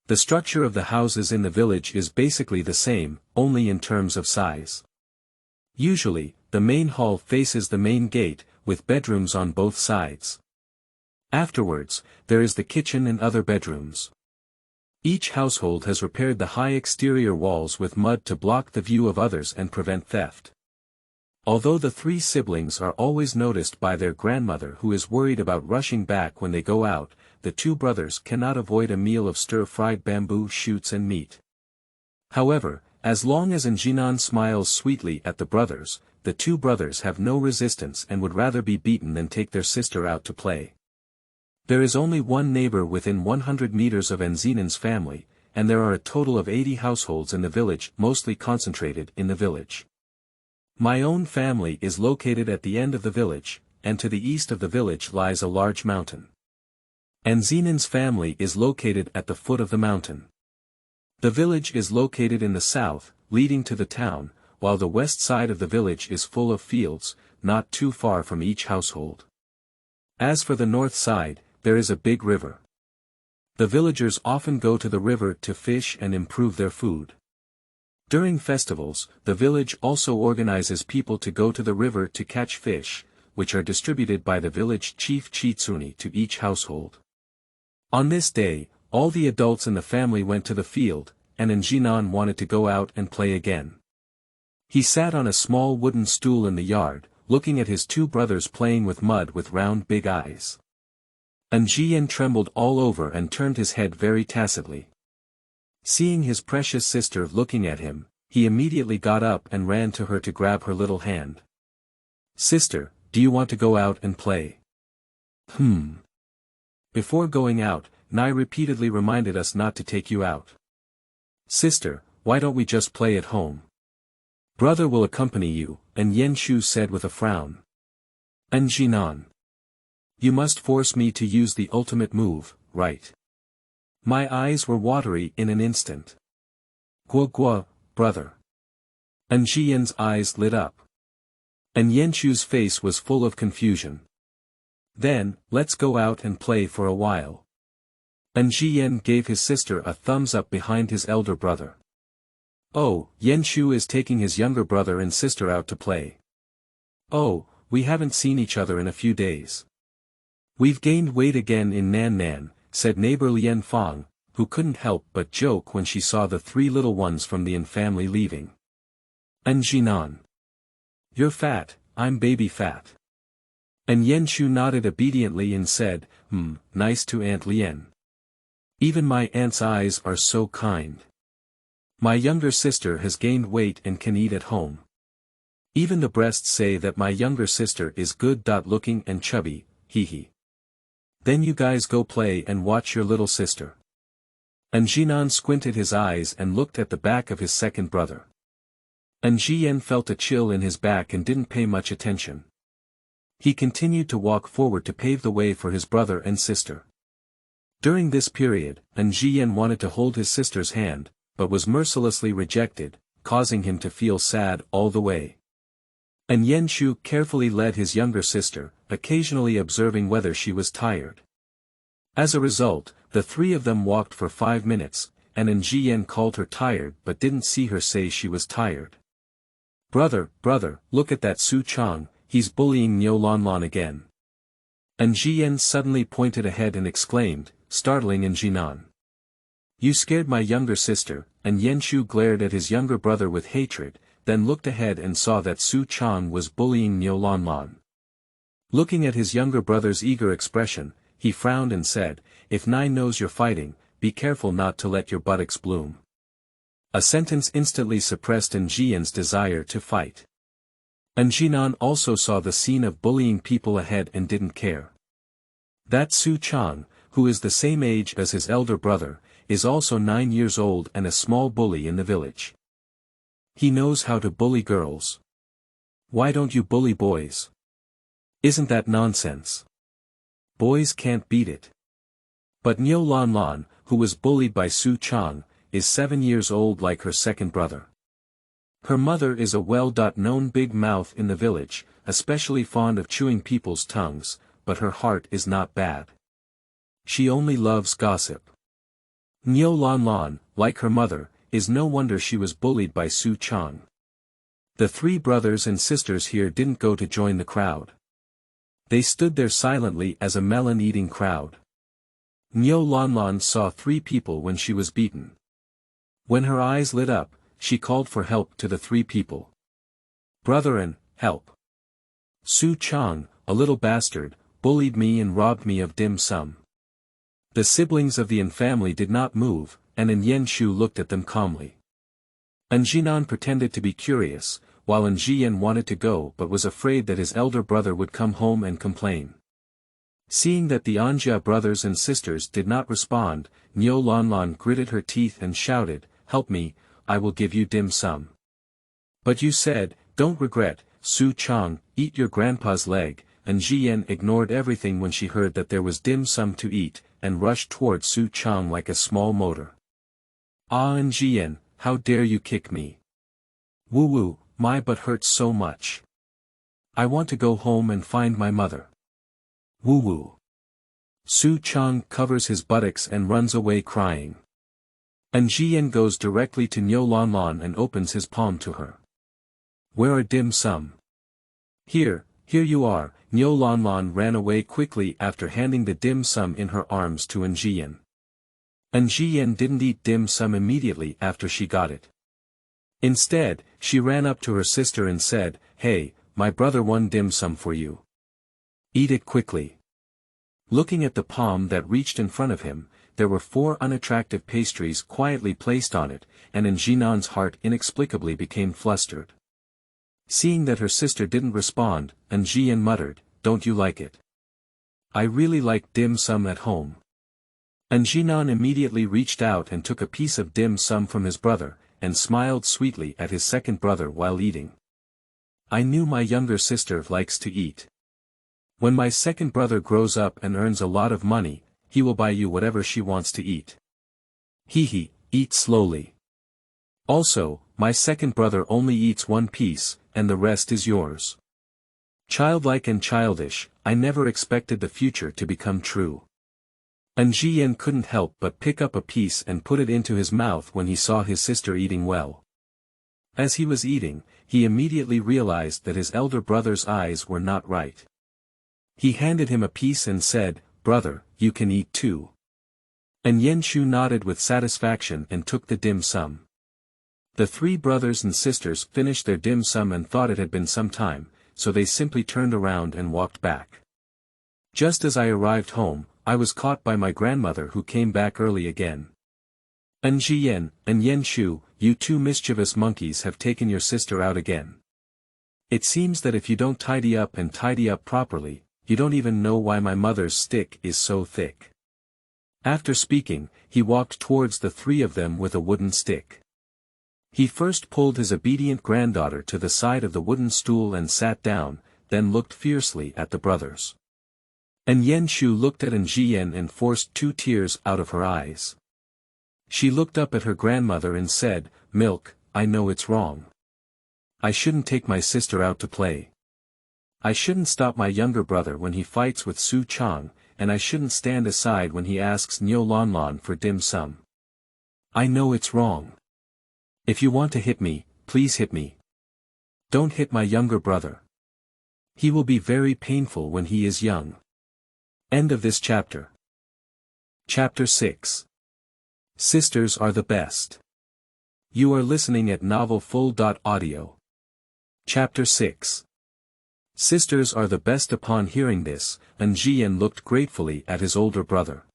The structure of the houses in the village is basically the same, only in terms of size. Usually, the main hall faces the main gate, with bedrooms on both sides. Afterwards, there is the kitchen and other bedrooms. Each household has repaired the high exterior walls with mud to block the view of others and prevent theft. Although the 3 siblings are always noticed by their grandmother, who is worried about rushing back when they go out, the 2 brothers cannot avoid a meal of stir-fried bamboo shoots and meat. However, as long as Anzhinan smiles sweetly at the brothers, the 2 brothers have no resistance and would rather be beaten than take their sister out to play. There is only one neighbor within 100 meters of Anzhinan's family, and there are a total of 80 households in the village, mostly concentrated in the village. My own family is located at the end of the village, and to the east of the village lies a large mountain. Anzhinan's family is located at the foot of the mountain. The village is located in the south, leading to the town, while the west side of the village is full of fields, not too far from each household. As for the north side, there is a big river. The villagers often go to the river to fish and improve their food. During festivals, the village also organizes people to go to the river to catch fish, which are distributed by the village chief Chitsuni to each household. On this day, all the adults in the family went to the field, and Anzhinan wanted to go out and play again. He sat on a small wooden stool in the yard, looking at his two brothers playing with mud with round big eyes. Anzhinan trembled all over and turned his head very tacitly. Seeing his precious sister looking at him, he immediately got up and ran to her to grab her little hand. "Sister, do you want to go out and play?" Before going out, Nai repeatedly reminded us not to take you out. "Sister, why don't we just play at home? Brother will accompany you," and Yenshu said with a frown. "Anzhinan. You must force me to use the ultimate move, right?" My eyes were watery in an instant. "Guo, brother." Anzhiyan's eyes lit up. And Yenshu's face was full of confusion. "Then, let's go out and play for a while." Anzhinan gave his sister a thumbs up behind his elder brother. "Oh, Yenshu is taking his younger brother and sister out to play. Oh, we haven't seen each other in a few days. We've gained weight again in Nan," said neighbor Lian Fang, who couldn't help but joke when she saw the three little ones from the An family leaving. "Anzhinan. You're fat, I'm baby fat." And Yenshu nodded obediently and said, Nice to Aunt Lian. Even my aunt's eyes are so kind. My younger sister has gained weight and can eat at home. Even the breasts say that my younger sister is good. Looking and chubby, hee. Then you guys go play and watch your little sister." Anzhinan squinted his eyes and looked at the back of his second brother. Anzhinan felt a chill in his back and didn't pay much attention. He continued to walk forward to pave the way for his brother and sister. During this period, Anzhinan wanted to hold his sister's hand, but was mercilessly rejected, causing him to feel sad all the way. And Yenshu carefully led his younger sister, occasionally observing whether she was tired. As a result, the three of them walked for 5 minutes, and Anzhinan called her tired but didn't see her say she was tired. Brother, look at that Su Chang, he's bullying Niu Lanlan again." Anzhinan suddenly pointed ahead and exclaimed, startling Anzhinan. "You scared my younger sister," and Yenshu glared at his younger brother with hatred, then looked ahead and saw that Su Chang was bullying Niu Lanlan. Looking at his younger brother's eager expression, he frowned and said, "If Nai knows you're fighting, be careful not to let your buttocks bloom." A sentence instantly suppressed Anzhiyan's desire to fight. Anzhinan also saw the scene of bullying people ahead and didn't care. That Su Chang, who is the same age as his elder brother, is also 9 years old and a small bully in the village. He knows how to bully girls. Why don't you bully boys? Isn't that nonsense? Boys can't beat it. But Niu Lanlan, who was bullied by Su Chang, is 7 years old like her second brother. Her mother is a well-known big mouth in the village, especially fond of chewing people's tongues, but her heart is not bad. She only loves gossip. Niu Lanlan, like her mother, is no wonder she was bullied by Su Chang. The three brothers and sisters here didn't go to join the crowd. They stood there silently as a melon-eating crowd. Niu Lanlan saw 3 people when she was beaten. When her eyes lit up, she called for help to the 3 people. "Brethren, help! Su Chang, a little bastard, bullied me and robbed me of dim sum." The siblings of the An family did not move, and Yenshu looked at them calmly. Anzhinan pretended to be curious, while Anzhiyan wanted to go but was afraid that his elder brother would come home and complain. Seeing that the Anjia brothers and sisters did not respond, Niu Lanlan gritted her teeth and shouted, "Help me, I will give you dim sum." "But you said, don't regret, Su Chang, eat your grandpa's leg," and Jiyan ignored everything when she heard that there was dim sum to eat, and rushed toward Su Chang like a small motor. "Ah, Jiyan, how dare you kick me? Woo-woo, my butt hurts so much. I want to go home and find my mother. Woo-woo." Su Chang covers his buttocks and runs away crying. And Jiyan goes directly to Niu Lanlan and opens his palm to her. "Where are dim sum?" Here you are." Niu Lanlan ran away quickly after handing the dim sum in her arms to Anzhinan. Anzhinan didn't eat dim sum immediately after she got it. Instead, she ran up to her sister and said, "Hey, my brother won dim sum for you. Eat it quickly." Looking at the palm that reached in front of him, there were 4 unattractive pastries quietly placed on it, and Anzhinan's heart inexplicably became flustered. Seeing that her sister didn't respond, Anzhinan muttered, "Don't you like it? I really like dim sum at home." Anzhinan immediately reached out and took a piece of dim sum from his brother, and smiled sweetly at his second brother while eating. "I knew my younger sister likes to eat. When my second brother grows up and earns a lot of money, he will buy you whatever she wants to eat. Hee, eat slowly. Also, my second brother only eats 1 piece, and the rest is yours." Childlike and childish, I never expected the future to become true. Anzhinan couldn't help but pick up a piece and put it into his mouth when he saw his sister eating well. As he was eating, he immediately realized that his elder brother's eyes were not right. He handed him a piece and said, "Brother, you can eat too." And Yenshu nodded with satisfaction and took the dim sum. The 3 brothers and sisters finished their dim sum and thought it had been some time, so they simply turned around and walked back. Just as I arrived home, I was caught by my grandmother who came back early again. "Anzhiyan and Yenshu, you 2 mischievous monkeys have taken your sister out again. It seems that if you don't tidy up and tidy up properly, you don't even know why my mother's stick is so thick." After speaking, he walked towards the 3 of them with a wooden stick. He first pulled his obedient granddaughter to the side of the wooden stool and sat down, then looked fiercely at the brothers. And Yenshu looked at Anzhiyan and forced 2 tears out of her eyes. She looked up at her grandmother and said, "Milk, I know it's wrong. I shouldn't take my sister out to play. I shouldn't stop my younger brother when he fights with Su Chang, and I shouldn't stand aside when he asks Niu Lanlan for dim sum. I know it's wrong. If you want to hit me, please hit me. Don't hit my younger brother. He will be very painful when he is young." End of this chapter. Chapter 6. Sisters are the best. You are listening at novelfull.audio. Chapter 6. Sisters are the best. Upon hearing this, Anzhinan looked gratefully at his older brother.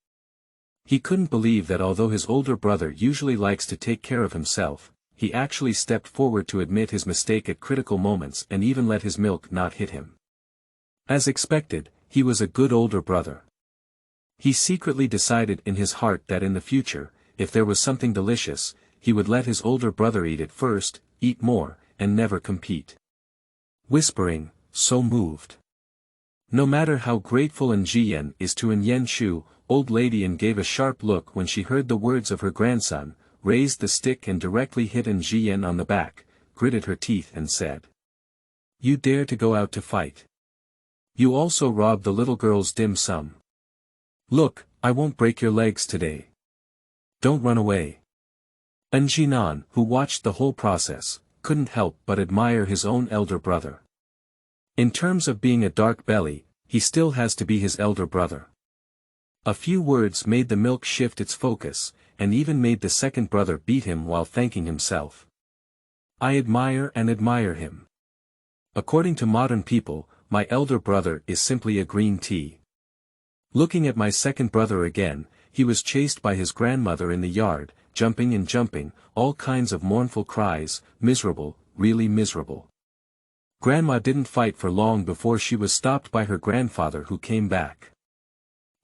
He couldn't believe that although his older brother usually likes to take care of himself, he actually stepped forward to admit his mistake at critical moments and even let his milk not hit him. As expected, he was a good older brother. He secretly decided in his heart that in the future, if there was something delicious, he would let his older brother eat it first, eat more, and never compete. Whispering, so moved. No matter how grateful Anzhiyan is to Yenshu, old lady An gave a sharp look when she heard the words of her grandson, raised the stick and directly hit Anzhiyan on the back, gritted her teeth and said, "You dare to go out to fight? You also robbed the little girl's dim sum. Look, I won't break your legs today. Don't run away." Anzhinan, who watched the whole process, couldn't help but admire his own elder brother. In terms of being a dark belly, he still has to be his elder brother. A few words made the milk shift its focus, and even made the second brother beat him while thanking himself. I admire him. According to modern people, my elder brother is simply a green tea. Looking at my second brother again, he was chased by his grandmother in the yard, jumping and jumping, all kinds of mournful cries, miserable, really miserable. Grandma didn't fight for long before she was stopped by her grandfather who came back.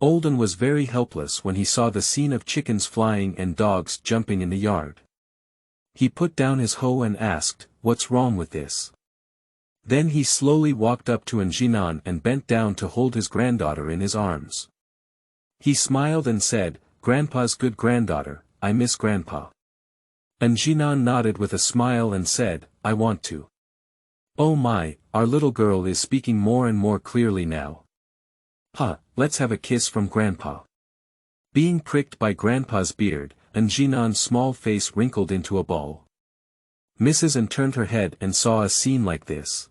Olden was very helpless when he saw the scene of chickens flying and dogs jumping in the yard. He put down his hoe and asked, "What's wrong with this?" Then he slowly walked up to Anzhinan and bent down to hold his granddaughter in his arms. He smiled and said, "Grandpa's good granddaughter, I miss Grandpa." Anzhinan nodded with a smile and said, "I want to." "Oh my, our little girl is speaking more and more clearly now. Let's have a kiss from Grandpa." Being pricked by Grandpa's beard, Anzhinan's small face wrinkled into a ball. Mrs. N turned her head and saw a scene like this.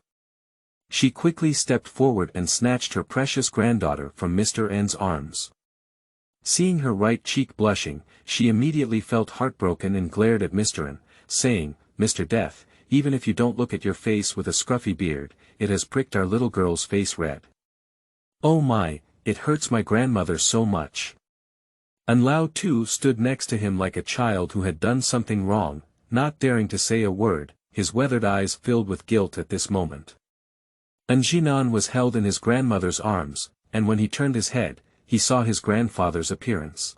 She quickly stepped forward and snatched her precious granddaughter from Mr. N's arms. Seeing her right cheek blushing, she immediately felt heartbroken and glared at Mr. N, saying, "Mr. Death, even if you don't look at your face with a scruffy beard, it has pricked our little girl's face red. Oh my, it hurts my grandmother so much." And Lao too stood next to him like a child who had done something wrong, not daring to say a word, his weathered eyes filled with guilt at this moment. Anzhinan was held in his grandmother's arms, and when he turned his head, he saw his grandfather's appearance.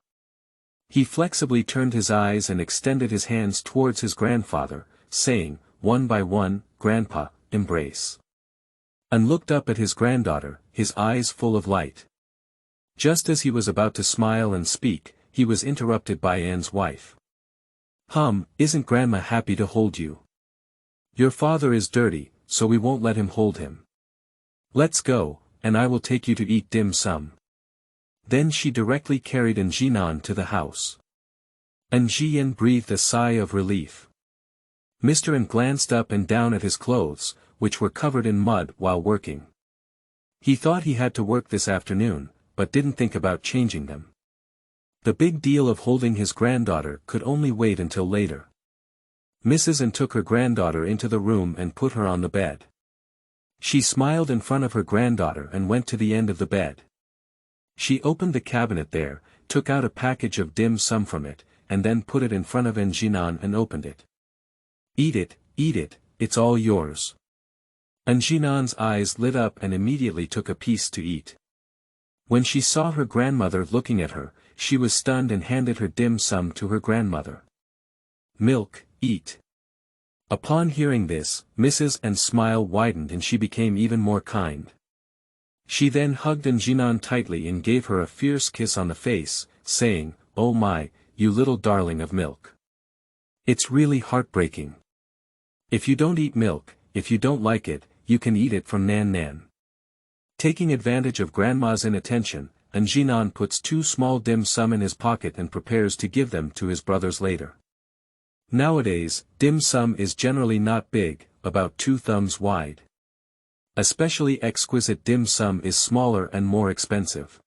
He flexibly turned his eyes and extended his hands towards his grandfather, saying, one by one, "Grandpa, embrace." And looked up at his granddaughter, his eyes full of light. Just as he was about to smile and speak, he was interrupted by Anne's wife. Isn't Grandma happy to hold you? Your father is dirty, so we won't let him hold him. Let's go, and I will take you to eat dim sum. Then she directly carried Anzhinan to the house. Anzhinan breathed a sigh of relief. Mr. N glanced up and down at his clothes, which were covered in mud while working. He thought he had to work this afternoon, but didn't think about changing them. The big deal of holding his granddaughter could only wait until later. Mrs. N took her granddaughter into the room and put her on the bed. She smiled in front of her granddaughter and went to the end of the bed. She opened the cabinet there, took out a package of dim sum from it, and then put it in front of Anzhinan and opened it. Eat it, it's all yours." Anzhinan's eyes lit up and immediately took a piece to eat. When she saw her grandmother looking at her, she was stunned and handed her dim sum to her grandmother. "Milk, eat." Upon hearing this, Mrs. N's smile widened and she became even more kind. She then hugged Anzhinan tightly and gave her a fierce kiss on the face, saying, "Oh my, you little darling of milk. It's really heartbreaking. If you don't eat milk, if you don't like it, you can eat it from Nan Nan." Taking advantage of Grandma's inattention, Anzhinan puts 2 small dim sum in his pocket and prepares to give them to his brothers later. Nowadays, dim sum is generally not big, about 2 thumbs wide. Especially exquisite dim sum is smaller and more expensive.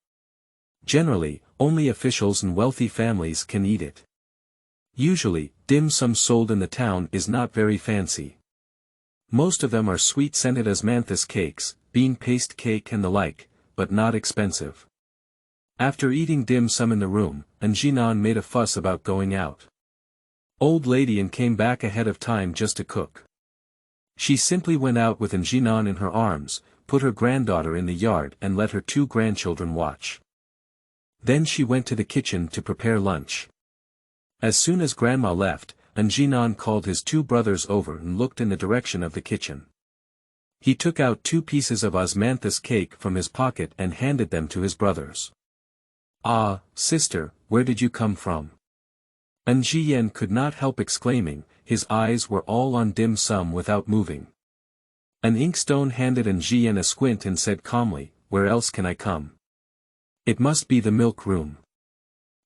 Generally, only officials and wealthy families can eat it. Usually, dim sum sold in the town is not very fancy. Most of them are sweet-scented asmanthus cakes, bean paste cake and the like, but not expensive. After eating dim sum in the room, Anzhinan made a fuss about going out. Old lady and came back ahead of time just to cook. She simply went out with Anzhinan in her arms, put her granddaughter in the yard and let her 2 grandchildren watch. Then she went to the kitchen to prepare lunch. As soon as Grandma left, Anzhinan called his 2 brothers over and looked in the direction of the kitchen. He took out 2 pieces of osmanthus cake from his pocket and handed them to his brothers. "Ah, sister, where did you come from?" Anzhinan could not help exclaiming, his eyes were all on dim sum without moving. An inkstone handed Anzhinan a squint and said calmly, "Where else can I come? It must be the milk room.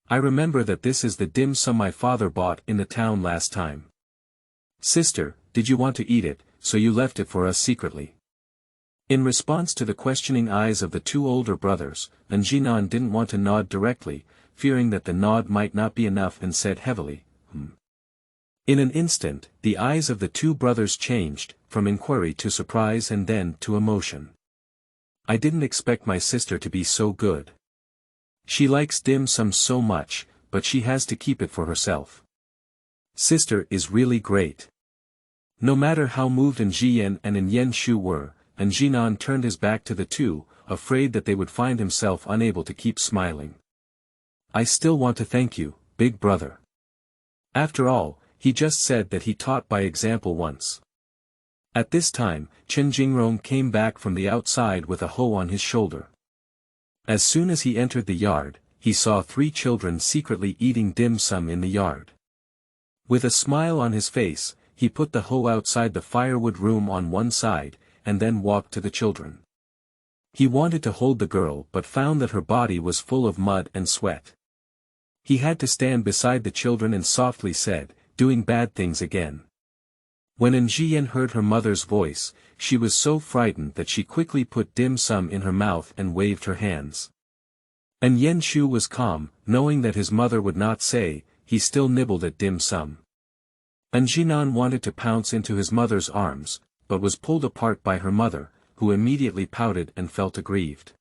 I remember that this is the dim sum my father bought in the town last time. Sister, did you want to eat it, so you left it for us secretly?" In response to the questioning eyes of the 2 older brothers, Anzhinan didn't want to nod directly, fearing that the nod might not be enough and said heavily, In an instant, the eyes of the 2 brothers changed, from inquiry to surprise and then to emotion. "I didn't expect my sister to be so good. She likes dim sum so much, but she has to keep it for herself. Sister is really great." No matter how moved Anzhinan and Yen Shu were, Anzhinan turned his back to the 2, afraid that they would find himself unable to keep smiling. I still want to thank you, big brother. After all, he just said that he taught by example once. At this time, Chen Jingrong came back from the outside with a hoe on his shoulder. As soon as he entered the yard, he saw 3 children secretly eating dim sum in the yard. With a smile on his face, he put the hoe outside the firewood room on one side, and then walked to the children. He wanted to hold the girl but found that her body was full of mud and sweat. He had to stand beside the children and softly said, "Doing bad things again." When Anzhinan heard her mother's voice, she was so frightened that she quickly put dim sum in her mouth and waved her hands. And Yanshu was calm, knowing that his mother would not say, he still nibbled at dim sum. Anzhinan wanted to pounce into his mother's arms, but was pulled apart by her mother, who immediately pouted and felt aggrieved.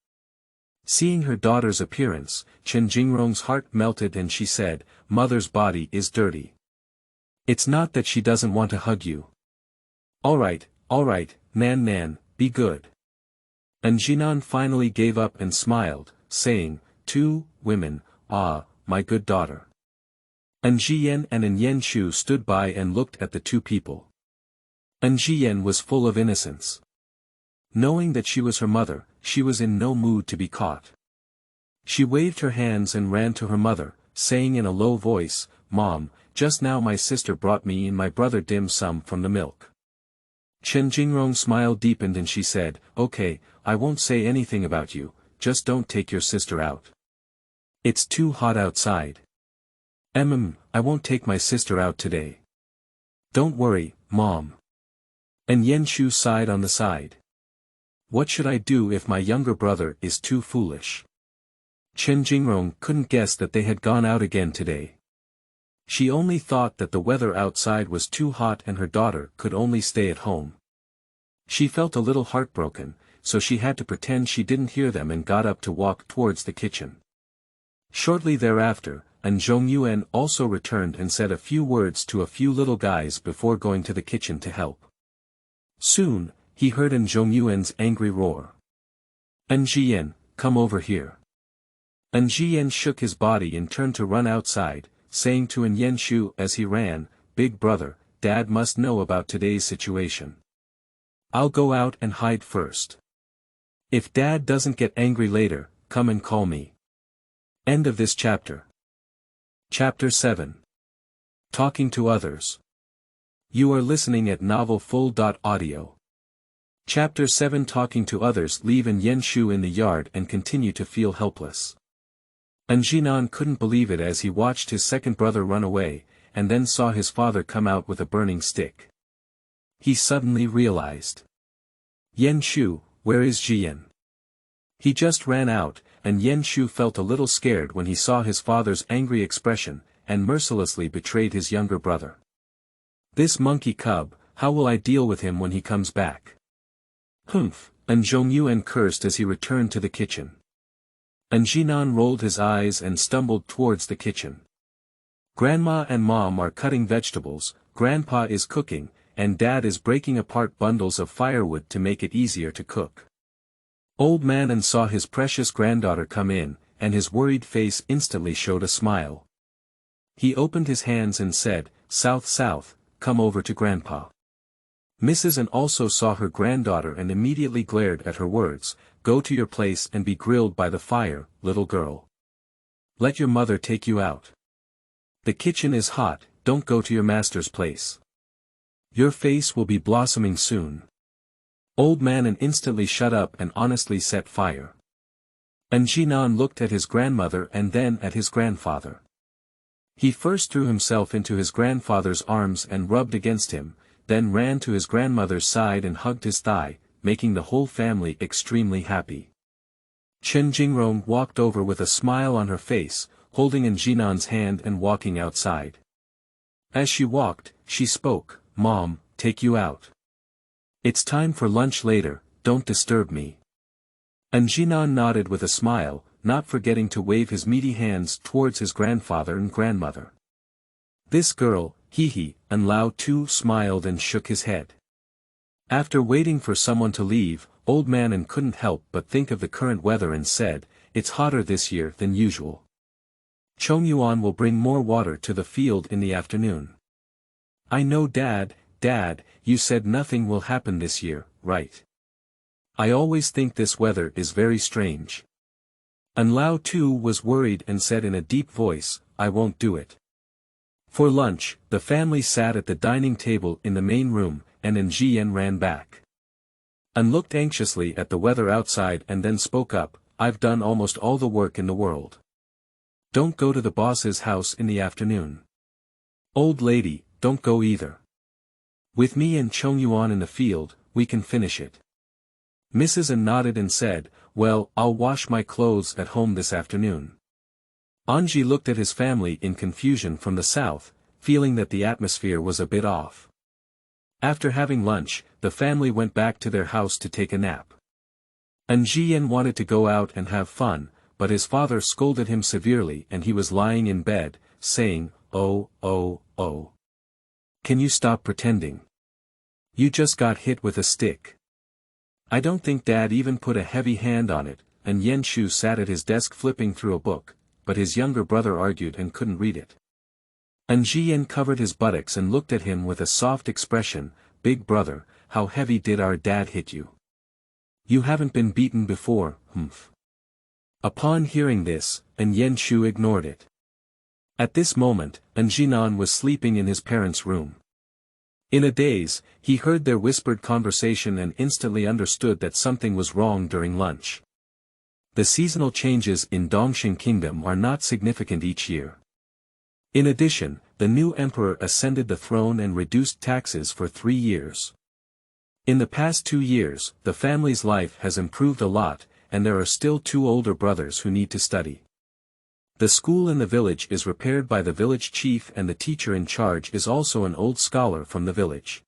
Seeing her daughter's appearance, Chen Jingrong's heart melted and she said, "Mother's body is dirty. It's not that she doesn't want to hug you. All right, Nan, be good." Anzhinan finally gave up and smiled, saying, "2 women, ah, my good daughter." Anzhinan and Yanshu stood by and looked at the 2 people. Anzhinan was full of innocence. Knowing that she was her mother, she was in no mood to be caught. She waved her hands and ran to her mother, saying in a low voice, "Mom, just now my sister brought me and my brother dim sum from the milk." Chen Jingrong's smile deepened and she said, "Okay, I won't say anything about you, just don't take your sister out. It's too hot outside." I won't take my sister out today." "Don't worry, Mom." And Yanshu sighed on the side. "What should I do if my younger brother is too foolish?" Chen Jingrong couldn't guess that they had gone out again today. She only thought that the weather outside was too hot and her daughter could only stay at home. She felt a little heartbroken, so she had to pretend she didn't hear them and got up to walk towards the kitchen. Shortly thereafter, Zhongyuan also returned and said a few words to a few little guys before going to the kitchen to help. Soon, he heard Zhongyuan's angry roar. "Anzhinan, come over here." Anzhinan shook his body and turned to run outside, saying to Yanshu as he ran, "Big brother, Dad must know about today's situation. I'll go out and hide first. If Dad doesn't get angry later, come and call me." End of this chapter. Chapter 7. Talking to Others. You are listening at novelfull.audio. Chapter 7. Talking to Others. Leave Yanshu in the yard and continue to feel helpless. Anzhinan couldn't believe it as he watched his second brother run away, and then saw his father come out with a burning stick. He suddenly realized. "Yanshu, where is Jian?" He just ran out, and Yanshu felt a little scared when he saw his father's angry expression, and mercilessly betrayed his younger brother. "This monkey cub, how will I deal with him when he comes back?" "Humph," and Zhongyuan cursed as he returned to the kitchen. Anzhinan rolled his eyes and stumbled towards the kitchen. Grandma and Mom are cutting vegetables, Grandpa is cooking, and Dad is breaking apart bundles of firewood to make it easier to cook. Old Man saw his precious granddaughter come in, and his worried face instantly showed a smile. He opened his hands and said, South, come over to Grandpa." Mrs. An also saw her granddaughter and immediately glared at her words, "Go to your place and be grilled by the fire, little girl. Let your mother take you out. The kitchen is hot, don't go to your master's place. Your face will be blossoming soon." Old Man instantly shut up and honestly set fire. Anzhinan looked at his grandmother and then at his grandfather. He first threw himself into his grandfather's arms and rubbed against him, then ran to his grandmother's side and hugged his thigh, making the whole family extremely happy. Chen Jingrong walked over with a smile on her face, holding Anzhinan's hand and walking outside. As she walked, she spoke, "Mom, take you out. It's time for lunch later, don't disturb me." Anzhinan nodded with a smile, not forgetting to wave his meaty hands towards his grandfather and grandmother. "This girl, hee," and Lao too smiled and shook his head. After waiting for someone to leave, Old Man couldn't help but think of the current weather and said, "It's hotter this year than usual. Chongyuan will bring more water to the field in the afternoon." "I know, Dad, you said nothing will happen this year, right? I always think this weather is very strange." And Lao too was worried and said in a deep voice, "I won't do it." For lunch, the family sat at the dining table in the main room, and Anzhinan ran back and looked anxiously at the weather outside and then spoke up, "I've done almost all the work in the world. Don't go to the boss's house in the afternoon. Old lady, don't go either. With me and Chongyuan in the field, we can finish it." Mrs. An nodded and said, "Well, I'll wash my clothes at home this afternoon." Anji looked at his family in confusion from the south, feeling that the atmosphere was a bit off. After having lunch, the family went back to their house to take a nap. Anzhinan wanted to go out and have fun, but his father scolded him severely and he was lying in bed, saying, "Oh. Can you stop pretending? You just got hit with a stick." "I don't think Dad even put a heavy hand on it," and Yen Shu sat at his desk flipping through a book, but his younger brother argued and couldn't read it. Anzhinan covered his buttocks and looked at him with a soft expression, "Big brother, how heavy did our dad hit you? You haven't been beaten before, humph." Upon hearing this, Yen Shu ignored it. At this moment, Anzhinan was sleeping in his parents' room. In a daze, he heard their whispered conversation and instantly understood that something was wrong during lunch. The seasonal changes in Dongxing Kingdom are not significant each year. In addition, the new emperor ascended the throne and reduced taxes for 3 years. In the past 2 years, the family's life has improved a lot, and there are still 2 older brothers who need to study. The school in the village is repaired by the village chief and the teacher in charge is also an old scholar from the village.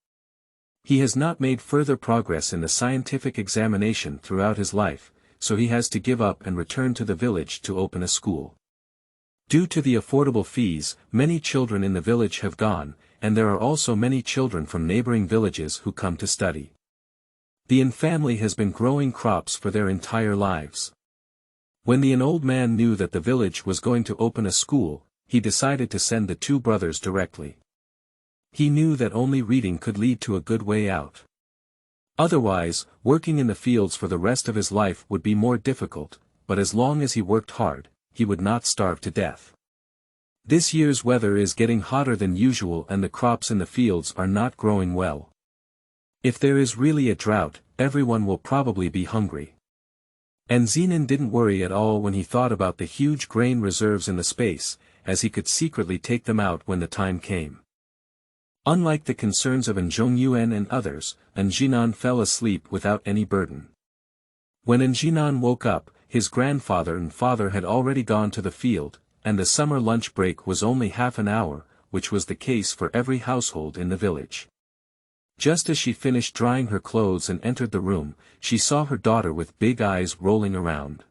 He has not made further progress in the scientific examination throughout his life, so he has to give up and return to the village to open a school. Due to the affordable fees, many children in the village have gone, and there are also many children from neighboring villages who come to study. The An family has been growing crops for their entire lives. When the An old man knew that the village was going to open a school, he decided to send the 2 brothers directly. He knew that only reading could lead to a good way out. Otherwise, working in the fields for the rest of his life would be more difficult, but as long as he worked hard, he would not starve to death. This year's weather is getting hotter than usual and the crops in the fields are not growing well. If there is really a drought, everyone will probably be hungry. Anzhinan didn't worry at all when he thought about the huge grain reserves in the space, as he could secretly take them out when the time came. Unlike the concerns of Anzhongyuan and others, Anzhinan fell asleep without any burden. When Anzhinan woke up, his grandfather and father had already gone to the field, and the summer lunch break was only half an hour, which was the case for every household in the village. Just as she finished drying her clothes and entered the room, she saw her daughter with big eyes rolling around.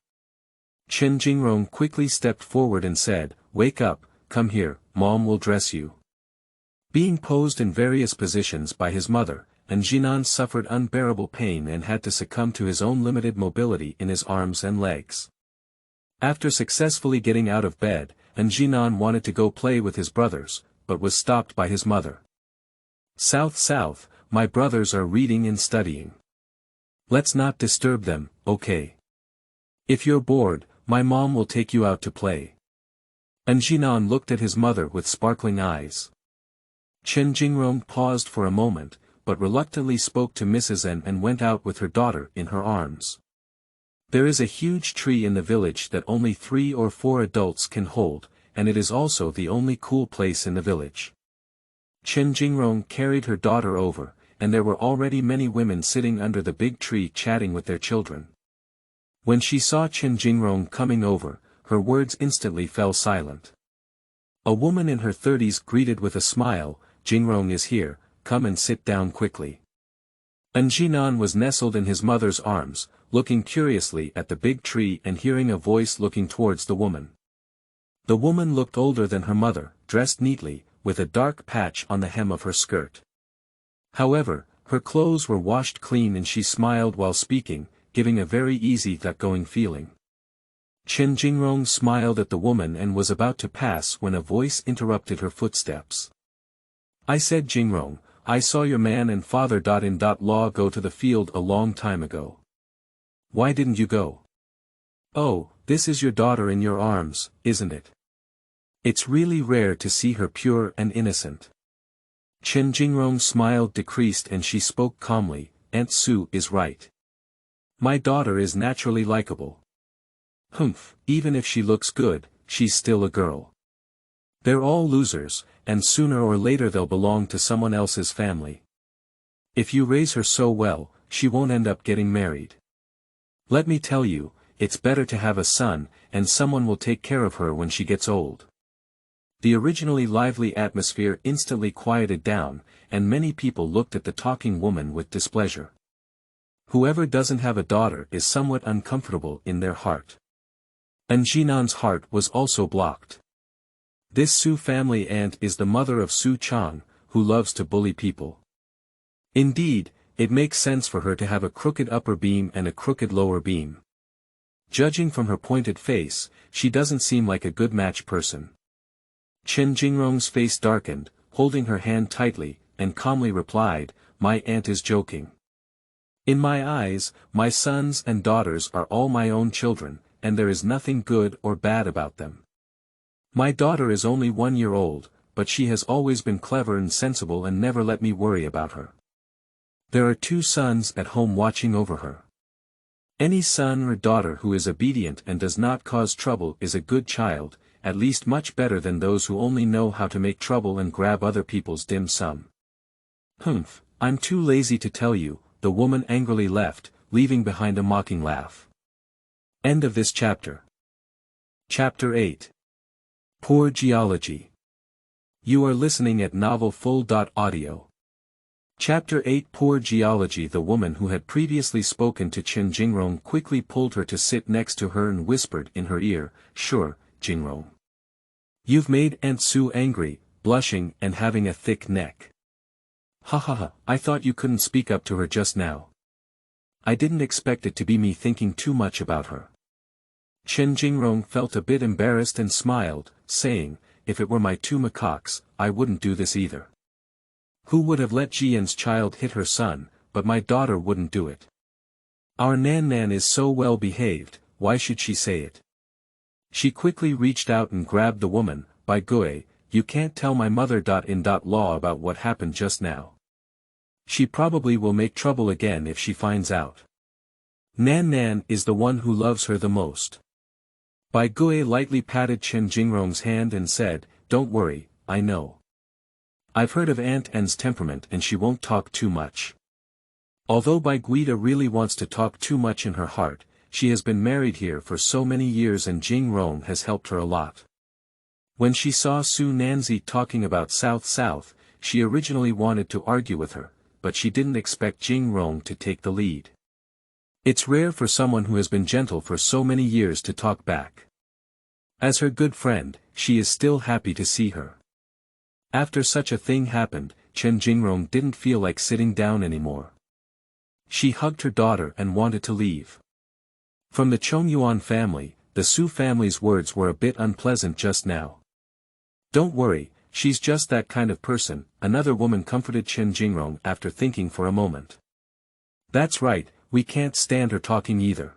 Chen Jingrong quickly stepped forward and said, "Wake up, come here, Mom will dress you." Being posed in various positions by his mother, Anzhinan suffered unbearable pain and had to succumb to his own limited mobility in his arms and legs. After successfully getting out of bed, Anzhinan wanted to go play with his brothers, but was stopped by his mother. South, my brothers are reading and studying. Let's not disturb them, okay? If you're bored, my mom will take you out to play." Anzhinan looked at his mother with sparkling eyes. Chen Jingrong paused for a moment, but reluctantly spoke to Mrs. N and went out with her daughter in her arms. There is a huge tree in the village that only 3 or 4 adults can hold, and it is also the only cool place in the village. Chen Jingrong carried her daughter over, and there were already many women sitting under the big tree chatting with their children. When she saw Chen Jingrong coming over, her words instantly fell silent. A woman in her 30s greeted with a smile, "Jingrong is here, come and sit down quickly." Anzhinan was nestled in his mother's arms, looking curiously at the big tree and hearing a voice looking towards the woman. The woman looked older than her mother, dressed neatly, with a dark patch on the hem of her skirt. However, Her clothes were washed clean and she smiled while speaking, giving a very easy that-going feeling. Chen Jingrong smiled at the woman and was about to pass when a voice interrupted her footsteps. I said Jingrong, I saw your man and father-in-law go to the field a long time ago. Why didn't you go? Oh, this is your daughter in your arms, isn't it? It's really rare to see her pure and innocent. Chen Jingrong's smile decreased and she spoke calmly, Aunt Su is right. My daughter is naturally likable. Humph, even if she looks good, she's still a girl. They're all losers, and sooner or later they'll belong to someone else's family. If you raise her so well, she won't end up getting married. Let me tell you, it's better to have a son, and someone will take care of her when she gets old. The originally lively atmosphere instantly quieted down, and many people looked at the talking woman with displeasure. Whoever doesn't have a daughter is somewhat uncomfortable in their heart. Anzhinan's heart was also blocked. This Su family aunt is the mother of Su Chang, who loves to bully people. Indeed, it makes sense for her to have a crooked upper beam and a crooked lower beam. Judging from her pointed face, she doesn't seem like a good match person. Chen Jingrong's face darkened, holding her hand tightly, and calmly replied, My aunt is joking. In my eyes, my sons and daughters are all my own children, and there is nothing good or bad about them. My daughter is only 1 year old, but she has always been clever and sensible and never let me worry about her. There are 2 sons at home watching over her. Any son or daughter who is obedient and does not cause trouble is a good child, at least much better than those who only know how to make trouble and grab other people's dim sum. Humph, I'm too lazy to tell you, the woman angrily left, leaving behind a mocking laugh. End of this chapter. Chapter 8. Poor Geology. You are listening at novelfull.audio. Chapter 8 Poor Geology. The woman who had previously spoken to Chen Jingrong quickly pulled her to sit next to her and whispered in her ear, Sure, Jingrong. You've made Aunt Su angry, blushing and having a thick neck. Ha ha ha, I thought you couldn't speak up to her just now. I didn't expect it to be me thinking too much about her. Chen Jingrong felt a bit embarrassed and smiled, saying, If it were my 2 macaques, I wouldn't do this either. Who would have let Jian's child hit her son, but my daughter wouldn't do it. Our Nan is so well behaved, why should she say it? She quickly reached out and grabbed the woman, By Gui, you can't tell my mother-in-law about what happened just now. She probably will make trouble again if she finds out. Nan is the one who loves her the most. Bai Gui lightly patted Chen Jingrong's hand and said, Don't worry, I know. I've heard of Aunt N's temperament and she won't talk too much. Although Bai Guida really wants to talk too much in her heart, she has been married here for so many years and Jingrong has helped her a lot. When she saw Su Nanzi talking about South, she originally wanted to argue with her, but she didn't expect Jingrong to take the lead. It's rare for someone who has been gentle for so many years to talk back. As her good friend, she is still happy to see her. After such a thing happened, Chen Jingrong didn't feel like sitting down anymore. She hugged her daughter and wanted to leave. From the Chongyuan family, the Su family's words were a bit unpleasant just now. Don't worry, she's just that kind of person, another woman comforted Chen Jingrong after thinking for a moment. That's right, we can't stand her talking either.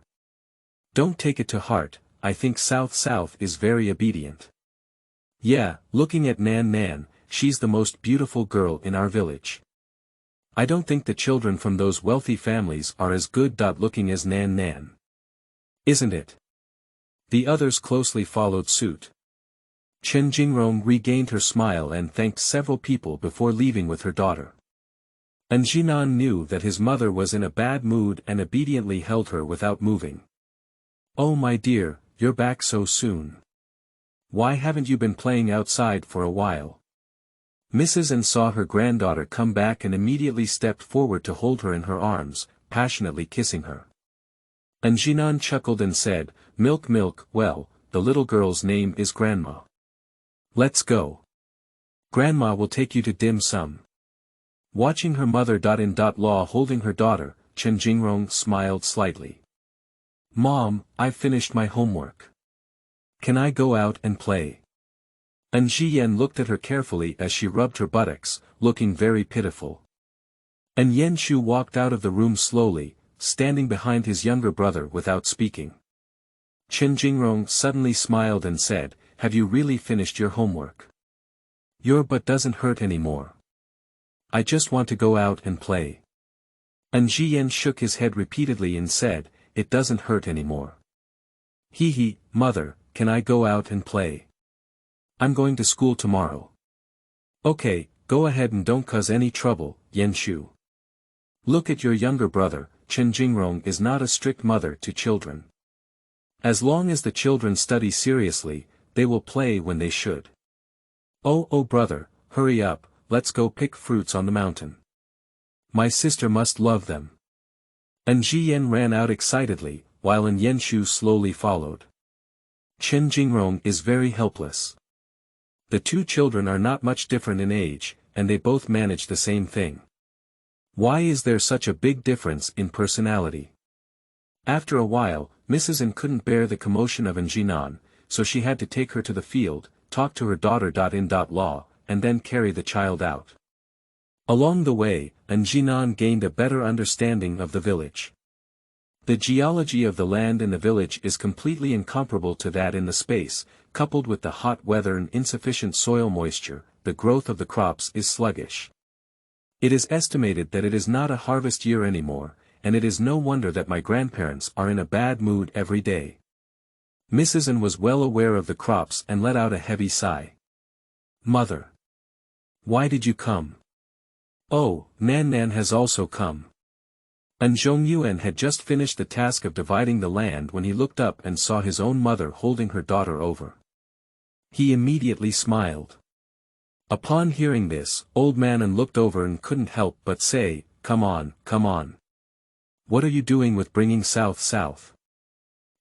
Don't take it to heart, I think South is very obedient. Yeah, looking at Nan, she's the most beautiful girl in our village. I don't think the children from those wealthy families are as good looking as Nan. Isn't it? The others closely followed suit. Chen Jingrong regained her smile and thanked several people before leaving with her daughter. Anzhinan knew that his mother was in a bad mood and obediently held her without moving. Oh my dear, you're back so soon. Why haven't you been playing outside for a while? Mrs. N saw her granddaughter come back and immediately stepped forward to hold her in her arms, passionately kissing her. Anzhinan chuckled and said, Milk, well, the little girl's name is Grandma. Let's go. Grandma will take you to dim sum. Watching her mother.in.law holding her daughter, Chen Jingrong smiled slightly. Mom, I've finished my homework. Can I go out and play? Anzhinan looked at her carefully as she rubbed her buttocks, looking very pitiful. And Yanshu walked out of the room slowly, standing behind his younger brother without speaking. Chen Jingrong suddenly smiled and said, have you really finished your homework? Your butt doesn't hurt anymore. I just want to go out and play. Anzhinan shook his head repeatedly and said, it doesn't hurt anymore. Hee, mother, can I go out and play? I'm going to school tomorrow. Okay, go ahead and don't cause any trouble, Yanshu. Look at your younger brother, Chen Jingrong is not a strict mother to children. As long as the children study seriously, they will play when they should. Oh brother, hurry up, let's go pick fruits on the mountain. My sister must love them. Anzhinan ran out excitedly, while Yanshu slowly followed. Chen Jingrong is very helpless. The two children are not much different in age, and they both manage the same thing. Why is there such a big difference in personality? After a while, Mrs. N couldn't bear the commotion of Anzhinan, so she had to take her to the field, talk to her daughter.in.law, and then carry the child out. Along the way, Anzhinan gained a better understanding of the village. The geology of the land in the village is completely incomparable to that in the space, coupled with the hot weather and insufficient soil moisture, the growth of the crops is sluggish. It is estimated that it is not a harvest year anymore, and it is no wonder that my grandparents are in a bad mood every day. Mrs. N was well aware of the crops and let out a heavy sigh. Mother. Why did you come? Oh, Nan has also come. Zhongyuan had just finished the task of dividing the land when he looked up and saw his own mother holding her daughter over. He immediately smiled. Upon hearing this, old man looked over and couldn't help but say, come on. What are you doing with bringing south?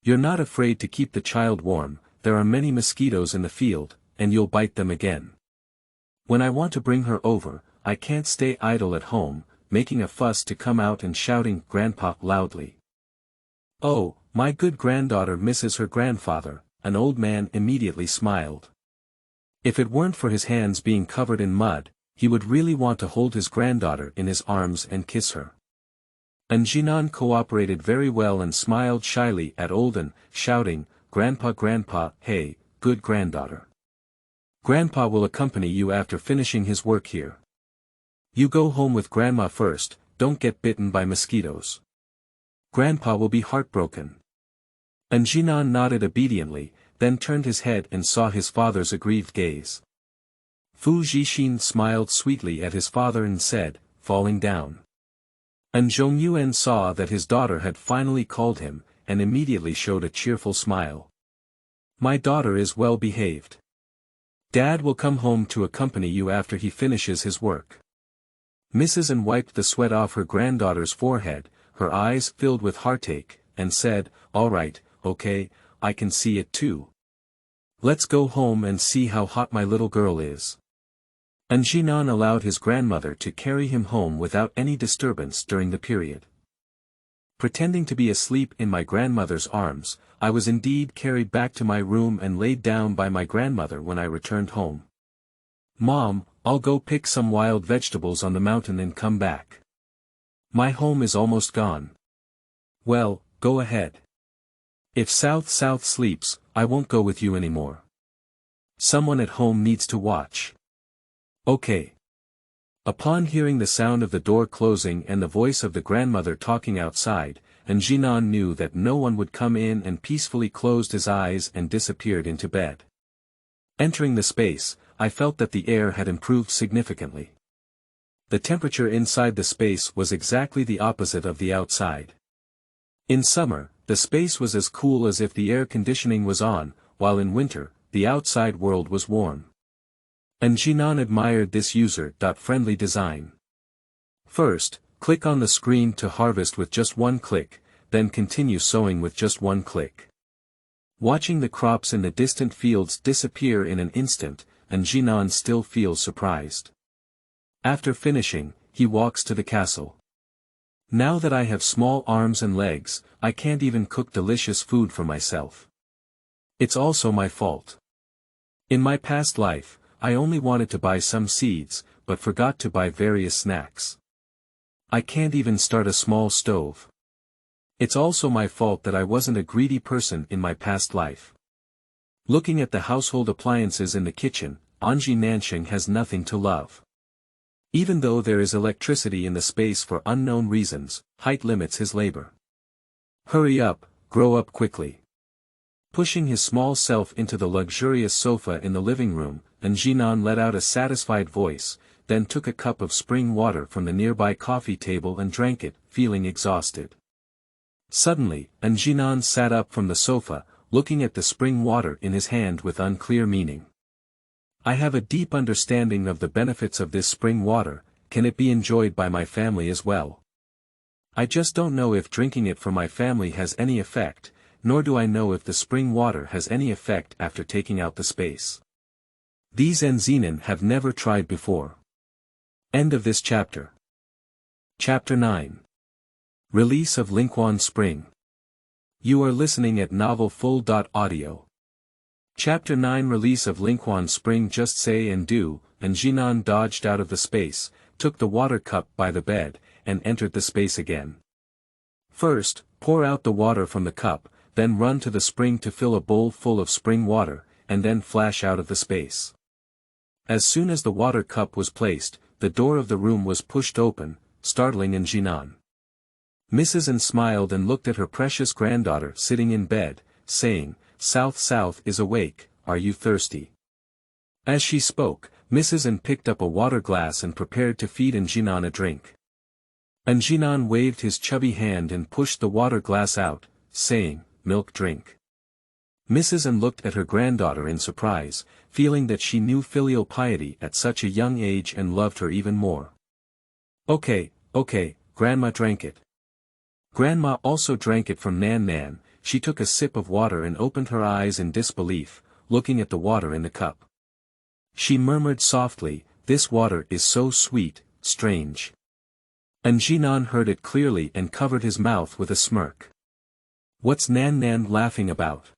You're not afraid to keep the child warm, there are many mosquitoes in the field, and you'll bite them again. When I want to bring her over, I can't stay idle at home, making a fuss to come out and shouting grandpa loudly. Oh, my good granddaughter misses her grandfather, an old man immediately smiled. If it weren't for his hands being covered in mud, he would really want to hold his granddaughter in his arms and kiss her. Anzhinan cooperated very well and smiled shyly at Olden, shouting, Grandpa, hey, good granddaughter. Grandpa will accompany you after finishing his work here. You go home with Grandma first, don't get bitten by mosquitoes. Grandpa will be heartbroken. Anzhinan nodded obediently, then turned his head and saw his father's aggrieved gaze. Fu Zhixin smiled sweetly at his father and said, falling down. Zhongyuan saw that his daughter had finally called him, and immediately showed a cheerful smile. My daughter is well behaved. Dad will come home to accompany you after he finishes his work. Mrs. N wiped the sweat off her granddaughter's forehead, her eyes filled with heartache, and said, all right, okay, I can see it too. Let's go home and see how hot my little girl is. Anzhinan allowed his grandmother to carry him home without any disturbance during the period. Pretending to be asleep in my grandmother's arms, I was indeed carried back to my room and laid down by my grandmother when I returned home. Mom, I'll go pick some wild vegetables on the mountain and come back. My home is almost gone. Well, go ahead. If South sleeps, I won't go with you anymore. Someone at home needs to watch. Okay. Upon hearing the sound of the door closing and the voice of the grandmother talking outside, Anzhinan knew that no one would come in and peacefully closed his eyes and disappeared into bed. Entering the space, I felt that the air had improved significantly. The temperature inside the space was exactly the opposite of the outside. In summer, the space was as cool as if the air conditioning was on, while in winter, the outside world was warm. Anzhinan admired this user-friendly design. First, click on the screen to harvest with just one click, then continue sowing with just one click. Watching the crops in the distant fields disappear in an instant, Anzhinan still feels surprised. After finishing, he walks to the castle. Now that I have small arms and legs, I can't even cook delicious food for myself. It's also my fault. In my past life, I only wanted to buy some seeds, but forgot to buy various snacks. I can't even start a small stove. It's also my fault that I wasn't a greedy person in my past life. Looking at the household appliances in the kitchen, Anzhinan has nothing to love. Even though there is electricity in the space for unknown reasons, height limits his labor. Hurry up, grow up quickly. Pushing his small self into the luxurious sofa in the living room, Anzhinan let out a satisfied voice, then took a cup of spring water from the nearby coffee table and drank it, feeling exhausted. Suddenly, Anzhinan sat up from the sofa, looking at the spring water in his hand with unclear meaning. I have a deep understanding of the benefits of this spring water, can it be enjoyed by my family as well? I just don't know if drinking it for my family has any effect, nor do I know if the spring water has any effect after taking out the space. These Anzhinan have never tried before. End of this chapter. Chapter 9. Release of Lingquan Spring. You are listening at novelfull.audio. Chapter 9 Release of Lingquan Spring. Just say and do, Anzhinan dodged out of the space, took the water cup by the bed, and entered the space again. First, pour out the water from the cup, then run to the spring to fill a bowl full of spring water, and then flash out of the space. As soon as the water cup was placed, the door of the room was pushed open, startling Anzhinan. Mrs. An smiled and looked at her precious granddaughter sitting in bed, saying, South is awake, are you thirsty? As she spoke, Mrs. An picked up a water glass and prepared to feed Anzhinan a drink. Anzhinan waved his chubby hand and pushed the water glass out, saying, milk drink. Mrs. An looked at her granddaughter in surprise, feeling that she knew filial piety at such a young age and loved her even more. Okay, Grandma drank it. Grandma also drank it from Nan. She took a sip of water and opened her eyes in disbelief, looking at the water in the cup. She murmured softly, this water is so sweet, strange. Anzhinan heard it clearly and covered his mouth with a smirk. What's Nan laughing about?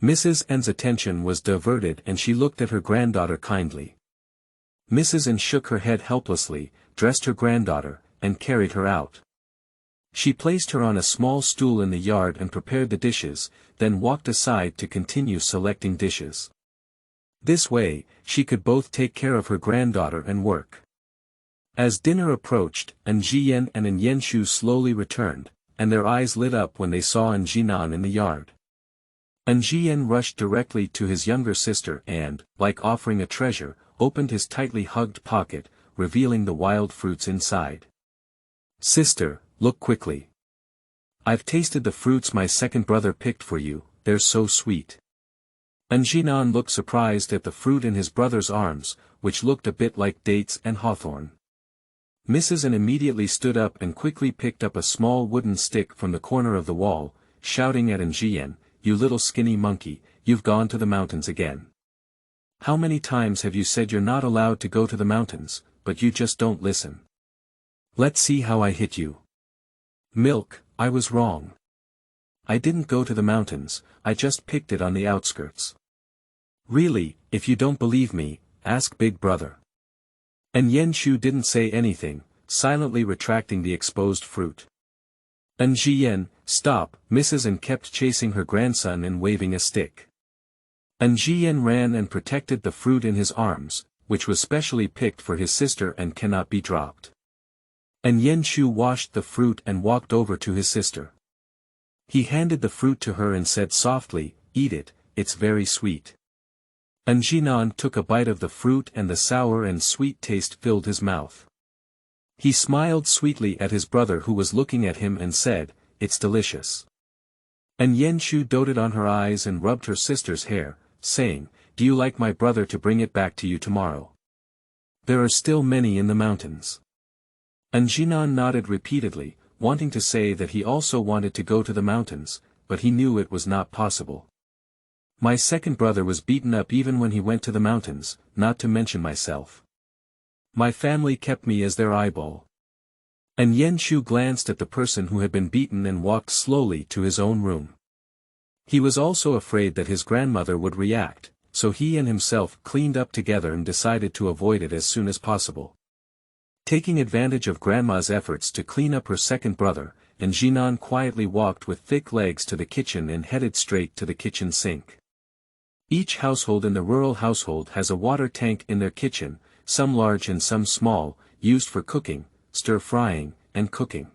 Mrs. N's attention was diverted and she looked at her granddaughter kindly. Mrs. N shook her head helplessly, dressed her granddaughter, and carried her out. She placed her on a small stool in the yard and prepared the dishes, then walked aside to continue selecting dishes. This way, she could both take care of her granddaughter and work. As dinner approached, Anzhinan and Anzhinan slowly returned, and their eyes lit up when they saw Anzhinan in the yard. Anzhinan rushed directly to his younger sister and, like offering a treasure, opened his tightly hugged pocket, revealing the wild fruits inside. Sister, look quickly. I've tasted the fruits my second brother picked for you, they're so sweet. Anzhinan looked surprised at the fruit in his brother's arms, which looked a bit like dates and hawthorn. Mrs. An immediately stood up and quickly picked up a small wooden stick from the corner of the wall, shouting at Anzhinan, you little skinny monkey, you've gone to the mountains again. How many times have you said you're not allowed to go to the mountains, but you just don't listen? Let's see how I hit you. Milk, I was wrong. I didn't go to the mountains, I just picked it on the outskirts. Really, if you don't believe me, ask Big Brother. And Anzhinan didn't say anything, silently retracting the exposed fruit. Anzhinan, stop, Mrs. An kept chasing her grandson and waving a stick. Anzhinan ran and protected the fruit in his arms, which was specially picked for his sister and cannot be dropped. Anzhinan washed the fruit and walked over to his sister. He handed the fruit to her and said softly, eat it, it's very sweet. Anzhinan took a bite of the fruit and the sour and sweet taste filled his mouth. He smiled sweetly at his brother who was looking at him and said, it's delicious. Anzhinan doted on her eyes and rubbed her sister's hair, saying, do you like my brother to bring it back to you tomorrow? There are still many in the mountains. Anzhinan nodded repeatedly, wanting to say that he also wanted to go to the mountains, but he knew it was not possible. My second brother was beaten up even when he went to the mountains, not to mention myself. My family kept me as their eyeball. And Yen Shu glanced at the person who had been beaten and walked slowly to his own room. He was also afraid that his grandmother would react, so he and himself cleaned up together and decided to avoid it as soon as possible. Taking advantage of grandma's efforts to clean up her second brother, Anzhinan quietly walked with thick legs to the kitchen and headed straight to the kitchen sink. Each household in the rural household has a water tank in their kitchen, some large and some small, used for cooking, stir-frying, and cooking.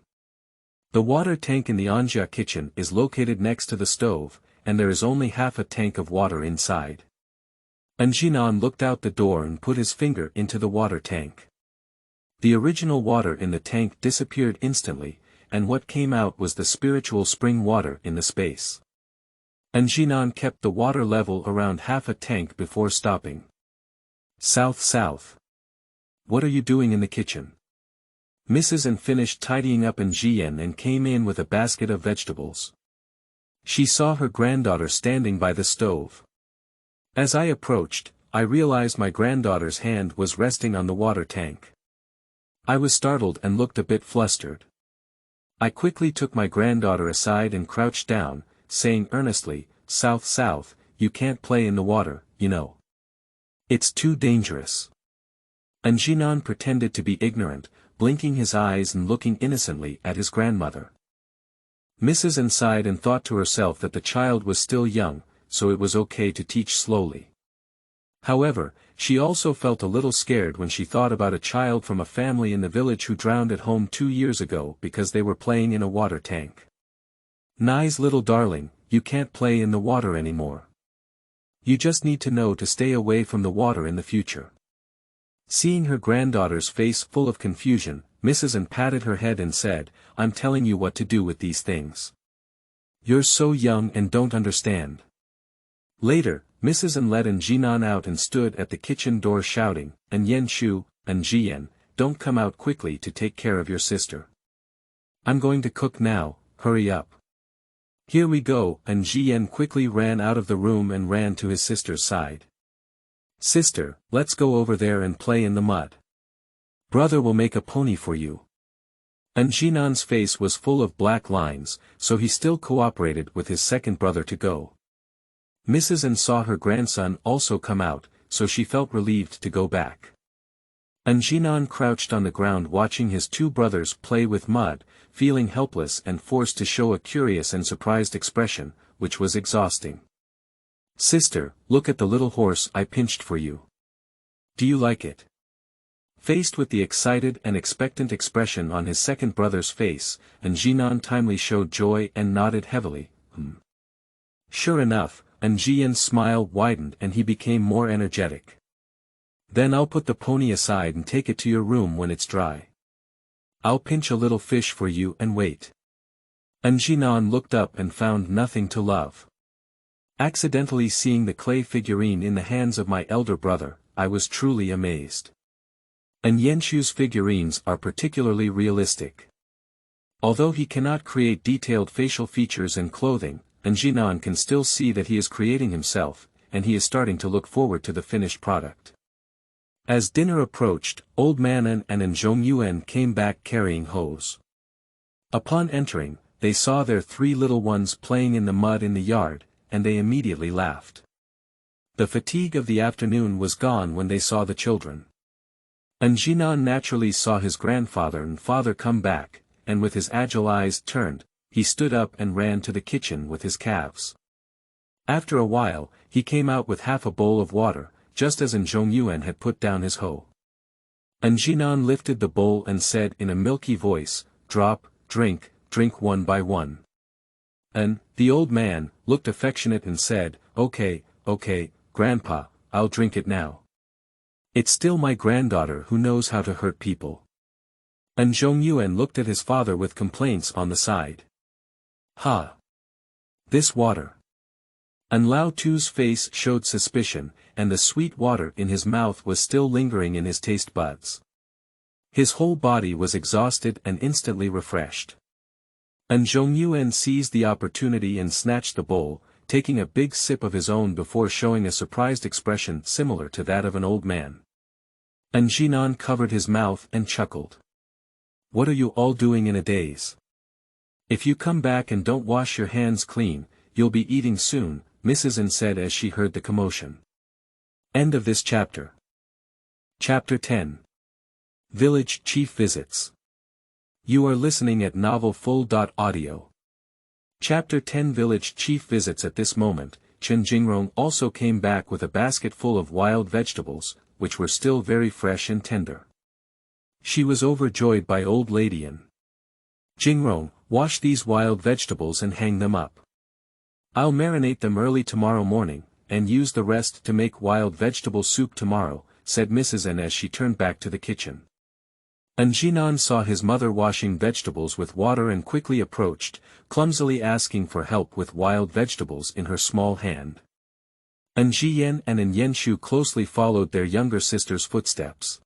The water tank in the Anjia kitchen is located next to the stove, and there is only half a tank of water inside. Anzhinan looked out the door and put his finger into the water tank. The original water in the tank disappeared instantly, and what came out was the spiritual spring water in the space. Anzhinan kept the water level around half a tank before stopping. South. What are you doing in the kitchen? Mrs. An finished tidying up Anzhinan and came in with a basket of vegetables. She saw her granddaughter standing by the stove. As I approached, I realized my granddaughter's hand was resting on the water tank. I was startled and looked a bit flustered. I quickly took my granddaughter aside and crouched down, saying earnestly, South, you can't play in the water, you know. It's too dangerous. Anzhinan pretended to be ignorant, blinking his eyes and looking innocently at his grandmother. Mrs. An sighed and thought to herself that the child was still young, so it was okay to teach slowly. However, she also felt a little scared when she thought about a child from a family in the village who drowned at home 2 years ago because they were playing in a water tank. Nice little darling, you can't play in the water anymore. You just need to know to stay away from the water in the future. Seeing her granddaughter's face full of confusion, Mrs. An patted her head and said, I'm telling you what to do with these things. You're so young and don't understand. Later, Mrs. An led Anzhinan out and stood at the kitchen door shouting, Yen Shu, Anzhinan, don't come out quickly to take care of your sister. I'm going to cook now, hurry up. Here we go. Anzhinan quickly ran out of the room and ran to his sister's side. Sister, let's go over there and play in the mud. Brother will make a pony for you. Anzhinan's face was full of black lines, so he still cooperated with his second brother to go. Mrs. An saw her grandson also come out, so she felt relieved to go back. Anzhinan crouched on the ground watching his two brothers play with mud, feeling helpless and forced to show a curious and surprised expression, which was exhausting. Sister, look at the little horse I pinched for you. Do you like it? Faced with the excited and expectant expression on his second brother's face, Anzhinan timely showed joy and nodded heavily, Sure enough, Anzhian's smile widened and he became more energetic. Then I'll put the pony aside and take it to your room when it's dry. I'll pinch a little fish for you and wait. Anzhinan looked up and found nothing to love. Accidentally seeing the clay figurine in the hands of my elder brother, I was truly amazed. And Yen Shu's figurines are particularly realistic. Although he cannot create detailed facial features and clothing, Anzhinan can still see that he is creating himself, and he is starting to look forward to the finished product. As dinner approached, Old Man An and Zhongyuan came back carrying hose. Upon entering, they saw their 3 little ones playing in the mud in the yard, and they immediately laughed. The fatigue of the afternoon was gone when they saw the children. Anzhinan naturally saw his grandfather and father come back, and with his agile eyes turned, he stood up and ran to the kitchen with his calves. After a while, he came out with half a bowl of water, just as Zhongyuan had put down his hoe. Anzhinan lifted the bowl and said in a milky voice, drop, drink one by one. And, the old man, looked affectionate and said, okay, Grandpa, I'll drink it now. It's still my granddaughter who knows how to hurt people. And Zhongyuan looked at his father with complaints on the side. This water. And Lao Tu's face showed suspicion, and the sweet water in his mouth was still lingering in his taste buds. His whole body was exhausted and instantly refreshed. And Zhongyuan seized the opportunity and snatched the bowl, taking a big sip of his own before showing a surprised expression similar to that of an old man. Anzhinan covered his mouth and chuckled. What are you all doing in a daze? If you come back and don't wash your hands clean, you'll be eating soon, Mrs. N said as she heard the commotion. End of this chapter. Chapter 10. Village Chief Visits. You are listening at Novel Full.audio. Chapter 10. Village Chief Visits. At this moment, Chen Jingrong also came back with a basket full of wild vegetables, which were still very fresh and tender. She was overjoyed by old lady N. Jingrong, wash these wild vegetables and hang them up. I'll marinate them early tomorrow morning, and use the rest to make wild vegetable soup tomorrow, said Mrs. N as she turned back to the kitchen. Anzhinan saw his mother washing vegetables with water and quickly approached, clumsily asking for help with wild vegetables in her small hand. Anzhiyan and Anyenshu closely followed their younger sister's footsteps.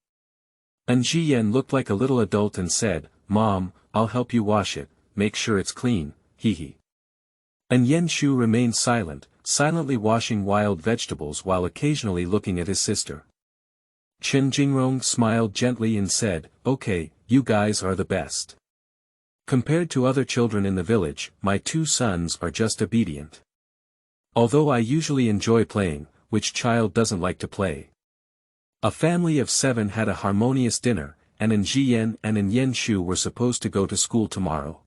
Anzhiyan looked like a little adult and said, Mom, I'll help you wash it, make sure it's clean, hee. Anyenshu remained silent, silently washing wild vegetables while occasionally looking at his sister. Chen Jingrong smiled gently and said, Okay, you guys are the best. Compared to other children in the village, my two sons are just obedient. Although I usually enjoy playing, which child doesn't like to play? A family of 7 had a harmonious dinner, and Anzhiyan and Anyenshu were supposed to go to school tomorrow.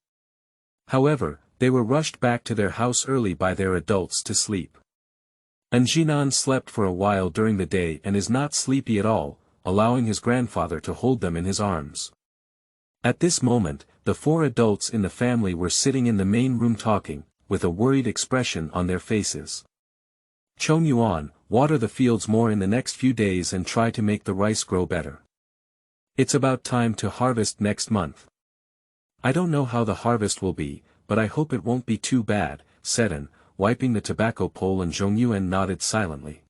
However, they were rushed back to their house early by their adults to sleep. Anzhinan slept for a while during the day and is not sleepy at all, allowing his grandfather to hold them in his arms. At this moment, the 4 adults in the family were sitting in the main room talking, with a worried expression on their faces. Chongyuan, water the fields more in the next few days and try to make the rice grow better. It's about time to harvest next month. I don't know how the harvest will be, but I hope it won't be too bad, said An, wiping the tobacco pole, and Zhongyuan nodded silently.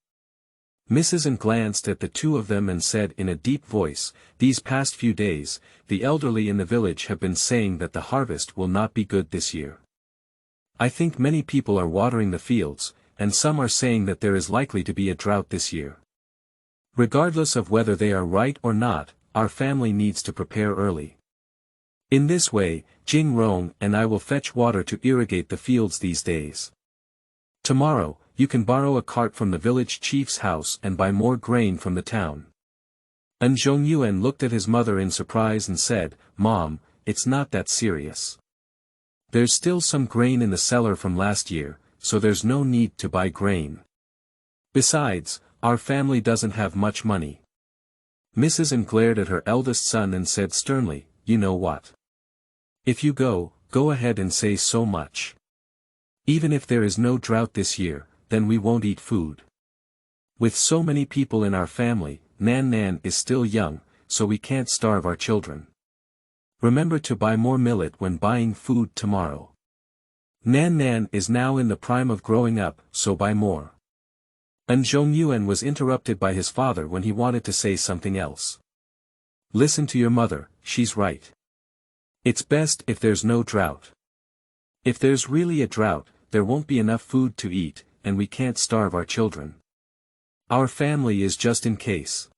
Mrs. N glanced at the two of them and said in a deep voice, These past few days, the elderly in the village have been saying that the harvest will not be good this year. I think many people are watering the fields, and some are saying that there is likely to be a drought this year. Regardless of whether they are right or not, our family needs to prepare early. In this way, Jingrong and I will fetch water to irrigate the fields these days. Tomorrow, you can borrow a cart from the village chief's house and buy more grain from the town. And Zhongyuan looked at his mother in surprise and said, Mom, it's not that serious. There's still some grain in the cellar from last year, so there's no need to buy grain. Besides, our family doesn't have much money. Mrs. N glared at her eldest son and said sternly, You know what? If you go ahead and say so much. Even if there is no drought this year, then we won't eat food. With so many people in our family, Nan is still young, so we can't starve our children. Remember to buy more millet when buying food tomorrow. Nan is now in the prime of growing up, so buy more. And Zhongyuan was interrupted by his father when he wanted to say something else. Listen to your mother, she's right. It's best if there's no drought. If there's really a drought, there won't be enough food to eat, and we can't starve our children. Our family is just in case.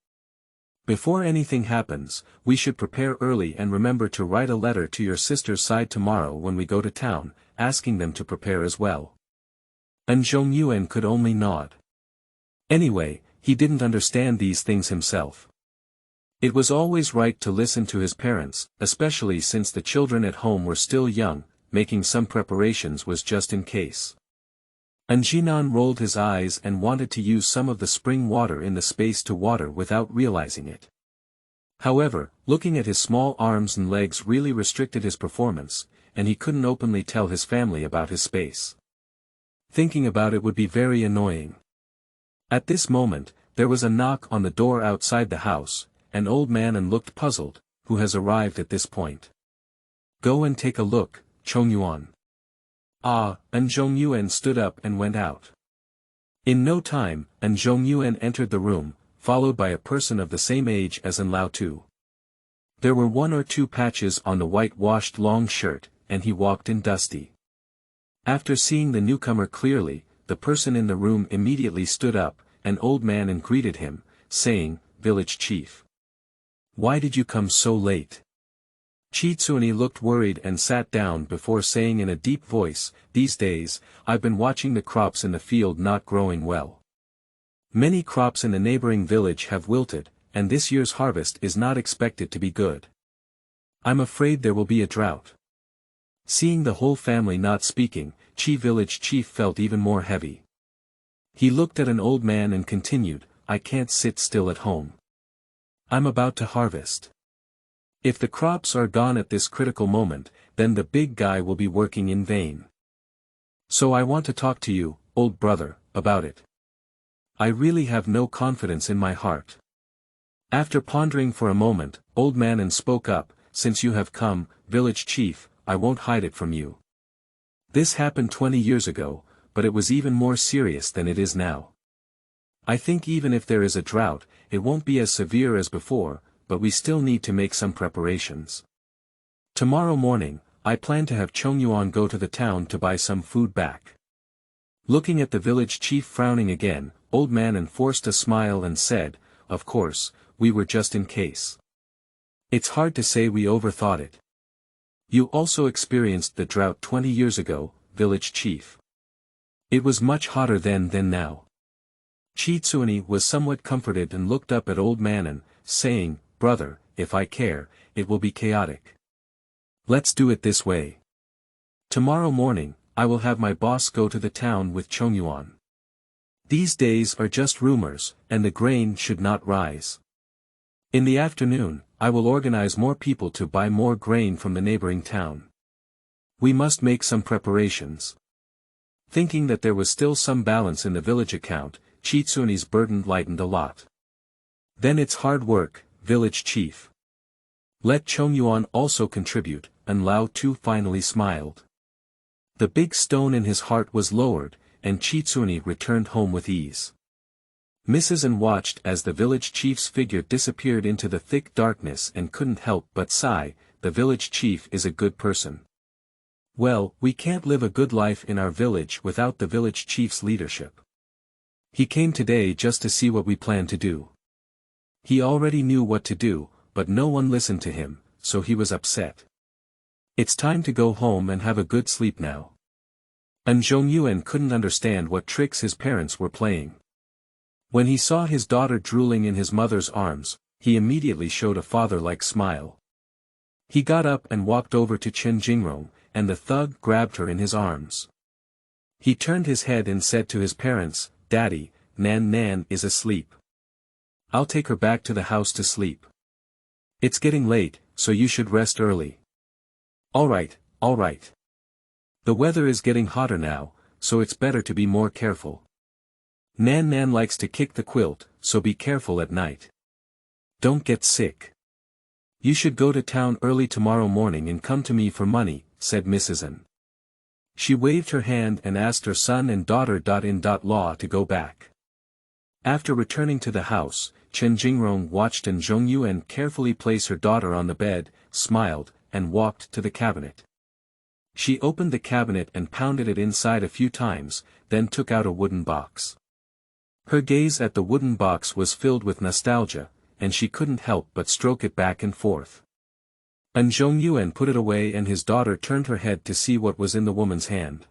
Before anything happens, we should prepare early and remember to write a letter to your sister's side tomorrow when we go to town, asking them to prepare as well. And Zhongyuan could only nod. Anyway, he didn't understand these things himself. It was always right to listen to his parents, especially since the children at home were still young. Making some preparations was just in case. Anzhinan rolled his eyes and wanted to use some of the spring water in the space to water without realizing it. However, looking at his small arms and legs really restricted his performance, and he couldn't openly tell his family about his space. Thinking about it would be very annoying. At this moment, there was a knock on the door outside the house. An old man and looked puzzled, who has arrived at this point. Go and take a look, Chongyuan. And Zhongyuan stood up and went out. In no time, Zhongyuan entered the room, followed by a person of the same age as Lao Tu. There were 1 or 2 patches on the whitewashed long shirt, and he walked in dusty. After seeing the newcomer clearly, the person in the room immediately stood up, an old man, and greeted him, saying, Village chief. Why did you come so late? Chitsuni looked worried and sat down before saying in a deep voice, these days, I've been watching the crops in the field not growing well. Many crops in the neighboring village have wilted, and this year's harvest is not expected to be good. I'm afraid there will be a drought. Seeing the whole family not speaking, Chi village chief felt even more heavy. He looked at an old man and continued, I can't sit still at home. I'm about to harvest. If the crops are gone at this critical moment, then the big guy will be working in vain. So I want to talk to you, old brother, about it. I really have no confidence in my heart. After pondering for a moment, Old Manon spoke up, since you have come, village chief, I won't hide it from you. This happened 20 years ago, but it was even more serious than it is now. I think even if there is a drought, it won't be as severe as before, but we still need to make some preparations. Tomorrow morning, I plan to have Chongyuan go to the town to buy some food back. Looking at the village chief frowning again, Old Man forced a smile and said, of course, we were just in case. It's hard to say we overthought it. You also experienced the drought 20 years ago, village chief. It was much hotter then than now. Chitsuni was somewhat comforted and looked up at Old Manon, saying, brother, if I care, it will be chaotic. Let's do it this way. Tomorrow morning, I will have my boss go to the town with Chongyuan. These days are just rumors, and the grain should not rise. In the afternoon, I will organize more people to buy more grain from the neighboring town. We must make some preparations. Thinking that there was still some balance in the village account, Chitsuni's burden lightened a lot. Then it's hard work, village chief. Let Chongyuan also contribute, and Lao Tu finally smiled. The big stone in his heart was lowered, and Chitsuni returned home with ease. Mrs. N watched as the village chief's figure disappeared into the thick darkness and couldn't help but sigh, the village chief is a good person. Well, we can't live a good life in our village without the village chief's leadership. He came today just to see what we plan to do. He already knew what to do, but no one listened to him, so he was upset. It's time to go home and have a good sleep now. And Zhongyuan couldn't understand what tricks his parents were playing. When he saw his daughter drooling in his mother's arms, he immediately showed a father-like smile. He got up and walked over to Chen Jingrong, and the thug grabbed her in his arms. He turned his head and said to his parents, Daddy, Nan is asleep. I'll take her back to the house to sleep. It's getting late, so you should rest early. All right. The weather is getting hotter now, so it's better to be more careful. Nan likes to kick the quilt, so be careful at night. Don't get sick. You should go to town early tomorrow morning and come to me for money, said Mrs. N. She waved her hand and asked her son and daughter-in-law to go back. After returning to the house, Chen Jingrong watched and Zhongyuan carefully place her daughter on the bed, smiled, and walked to the cabinet. She opened the cabinet and pounded it inside a few times, then took out a wooden box. Her gaze at the wooden box was filled with nostalgia, and she couldn't help but stroke it back and forth. And Zhongyuan put it away and his daughter turned her head to see what was in the woman's hand.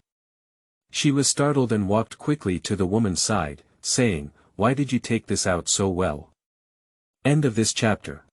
She was startled and walked quickly to the woman's side, saying, Why did you take this out so well? End of this chapter.